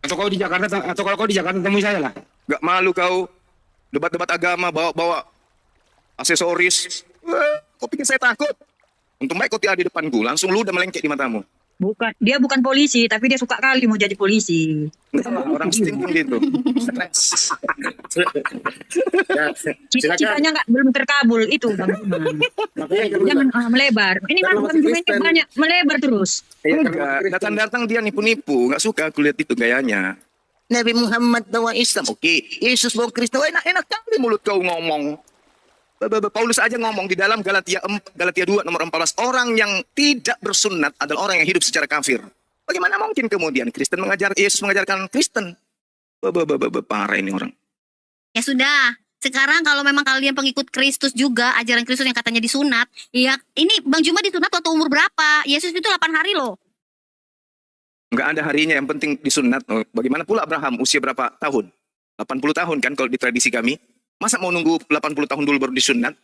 Atau kau di Jakarta, atau kalau kau di Jakarta temui saya lah. Gak malu kau. Debat-debat agama, bawa-bawa aksesoris. Kau pikir saya takut? Untung baik kau tiada di depanku. Langsung lu udah melengkek di matamu. Dia bukan polisi, tapi dia suka kali mau jadi polisi. Orang stinking gitu. Stres. Cita-citanya belum terkabul itu Bang Zuma. Jangan melebar. Ini kan Bang Zuma ini banyak melebar terus. Enggak, datang-datang dia nipu-nipu. Gak suka aku lihat itu gayanya. Nabi Muhammad bawa Islam, oke. Yesus bawa Kristus, enak-enak kali mulut kau ngomong. Paulus aja ngomong di dalam Galatia 2 nomor 14, orang yang tidak bersunat adalah orang yang hidup secara kafir. Bagaimana mungkin kemudian Yesus mengajarkan Kristen? Parah ini orang. Ya sudah. Sekarang kalau memang kalian pengikut Kristus juga, ajaran Kristus yang katanya disunat, ya ini Bang Zuma disunat waktu umur berapa? Yesus itu 8 hari loh. Nggak ada harinya, yang penting disunat. Bagaimana pula Abraham usia berapa tahun? 80 tahun kan kalau di tradisi kami. Masa mau nunggu 80 tahun dulu baru disunat?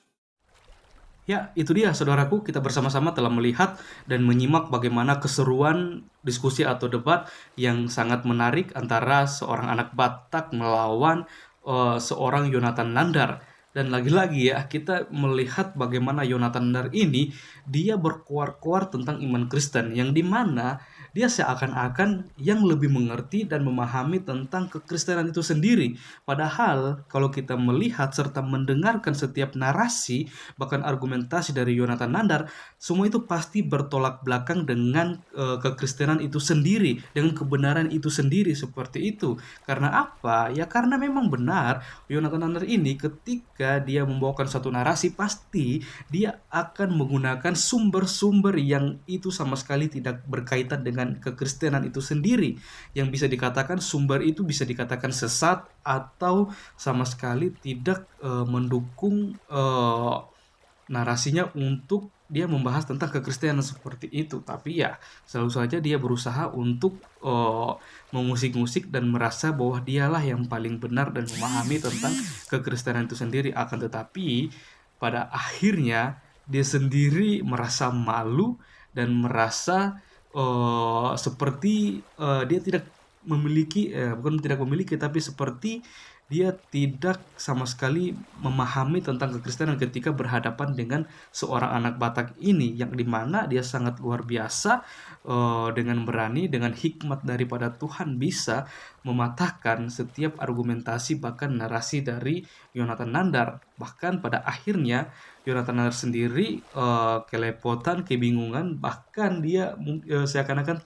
Ya, itu dia saudaraku, kita bersama-sama telah melihat dan menyimak bagaimana keseruan diskusi atau debat yang sangat menarik antara seorang anak Batak melawan seorang Yonatan Nandar. Dan lagi-lagi ya, kita melihat bagaimana Yonatan Nandar ini, dia berkuar-kuar tentang iman Kristen, yang dimana dia seakan-akan yang lebih mengerti dan memahami tentang kekristenan itu sendiri. Padahal kalau kita melihat serta mendengarkan setiap narasi, bahkan argumentasi dari Yonatan Nandar, semua itu pasti bertolak belakang dengan kekristenan itu sendiri, dengan kebenaran itu sendiri seperti itu. Karena apa? Ya karena memang benar Yonatan Nandar ini ketika dia membawakan satu narasi, pasti dia akan menggunakan sumber-sumber yang itu sama sekali tidak berkaitan dengan kekristenan itu sendiri, yang bisa dikatakan sumber itu bisa dikatakan sesat atau sama sekali tidak mendukung narasinya untuk dia membahas tentang kekristenan seperti itu. Tapi ya selalu saja dia berusaha untuk mengusik-ngusik dan merasa bahwa dialah yang paling benar dan memahami tentang kekristenan itu sendiri. Akan tetapi pada akhirnya dia sendiri merasa malu dan merasa seperti dia tidak memiliki, bukan tidak memiliki, tapi seperti dia tidak sama sekali memahami tentang kekristenan ketika berhadapan dengan seorang anak Batak ini, yang dimana dia sangat luar biasa dengan berani, dengan hikmat daripada Tuhan bisa mematahkan setiap argumentasi bahkan narasi dari Yonatan Nandar. Bahkan pada akhirnya Yonatan Nandar sendiri kelepotan, kebingungan, bahkan dia seakan-akan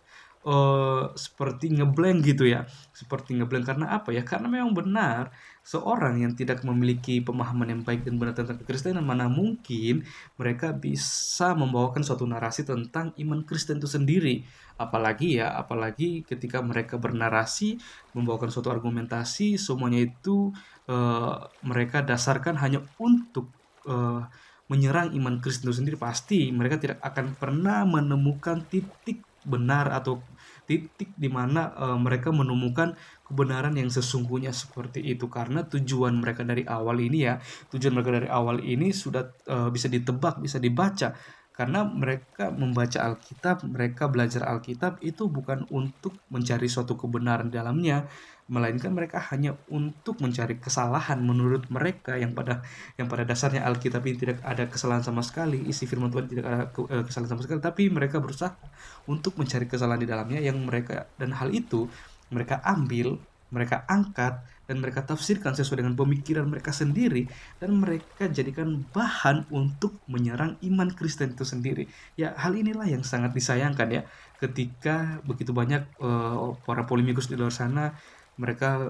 seperti ngeblank gitu ya, seperti ngeblank. Karena apa ya? Karena memang benar seorang yang tidak memiliki pemahaman yang baik dan benar tentang kekristenan, mana mungkin mereka bisa membawakan suatu narasi tentang iman Kristen itu sendiri. Apalagi ketika mereka bernarasi, membawakan suatu argumentasi, semuanya itu mereka dasarkan hanya untuk menyerang iman Kristen itu sendiri. Pasti mereka tidak akan pernah menemukan titik benar atau titik di mana mereka menemukan kebenaran yang sesungguhnya seperti itu. Karena tujuan mereka dari awal ini sudah bisa ditebak, bisa dibaca. Karena mereka membaca Alkitab, mereka belajar Alkitab itu bukan untuk mencari suatu kebenaran di dalamnya, melainkan mereka hanya untuk mencari kesalahan menurut mereka yang pada dasarnya Alkitab ini tidak ada kesalahan sama sekali, isi firman Tuhan tidak ada kesalahan sama sekali, tapi mereka berusaha untuk mencari kesalahan di dalamnya yang mereka, dan hal itu mereka ambil, mereka angkat, dan mereka tafsirkan sesuai dengan pemikiran mereka sendiri, dan mereka jadikan bahan untuk menyerang iman Kristen itu sendiri. Ya, hal inilah yang sangat disayangkan ya, ketika begitu banyak para polemikus di luar sana, mereka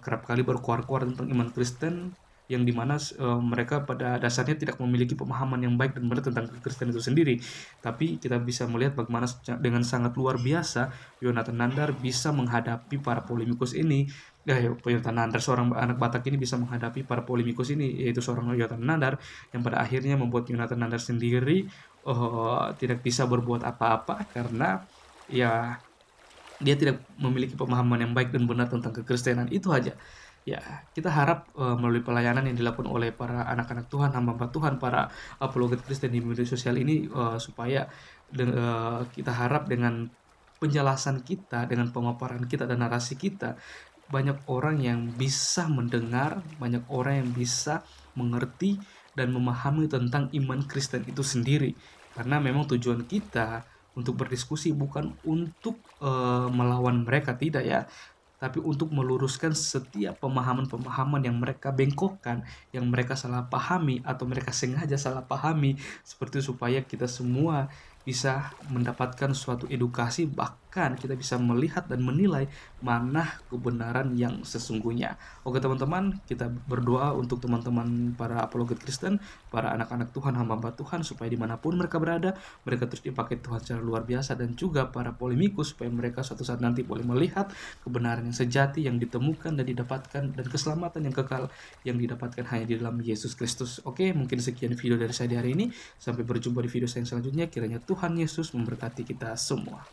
kerap kali berkuar-kuar tentang iman Kristen, yang dimana mereka pada dasarnya tidak memiliki pemahaman yang baik dan benar tentang Kristen itu sendiri. Tapi kita bisa melihat bagaimana dengan sangat luar biasa Yonatan Nandar bisa menghadapi para polemikus ini. Yonatan Nandar, seorang anak Batak ini bisa menghadapi para polemikus ini, yaitu seorang Yonatan Nandar yang pada akhirnya membuat Yonatan Nandar sendiri tidak bisa berbuat apa-apa karena ya dia tidak memiliki pemahaman yang baik dan benar tentang kekristenan. Itu aja. Ya, kita harap melalui pelayanan yang dilakukan oleh para anak-anak Tuhan, hamba Tuhan, para apologet Kristen di media sosial ini, supaya kita harap dengan penjelasan kita, dengan pemaparan kita dan narasi kita, banyak orang yang bisa mendengar, banyak orang yang bisa mengerti dan memahami tentang iman Kristen itu sendiri. Karena memang tujuan kita untuk berdiskusi bukan untuk melawan mereka, tidak ya, tapi untuk meluruskan setiap pemahaman-pemahaman yang mereka bengkokkan, yang mereka salah pahami atau mereka sengaja salah pahami, seperti supaya kita semua bisa mendapatkan suatu edukasi, bahkan kita bisa melihat dan menilai mana kebenaran yang sesungguhnya. Oke teman-teman, kita berdoa untuk teman-teman para apologet Kristen, para anak-anak Tuhan, hamba Tuhan, supaya dimanapun mereka berada, mereka terus dipakai Tuhan secara luar biasa, dan juga para polemikus, supaya mereka suatu saat nanti boleh melihat kebenaran yang sejati yang ditemukan dan didapatkan, dan keselamatan yang kekal yang didapatkan hanya di dalam Yesus Kristus. Oke, mungkin sekian video dari saya di hari ini. Sampai berjumpa di video saya yang selanjutnya. Kiranya Tuhan Yesus memberkati kita semua.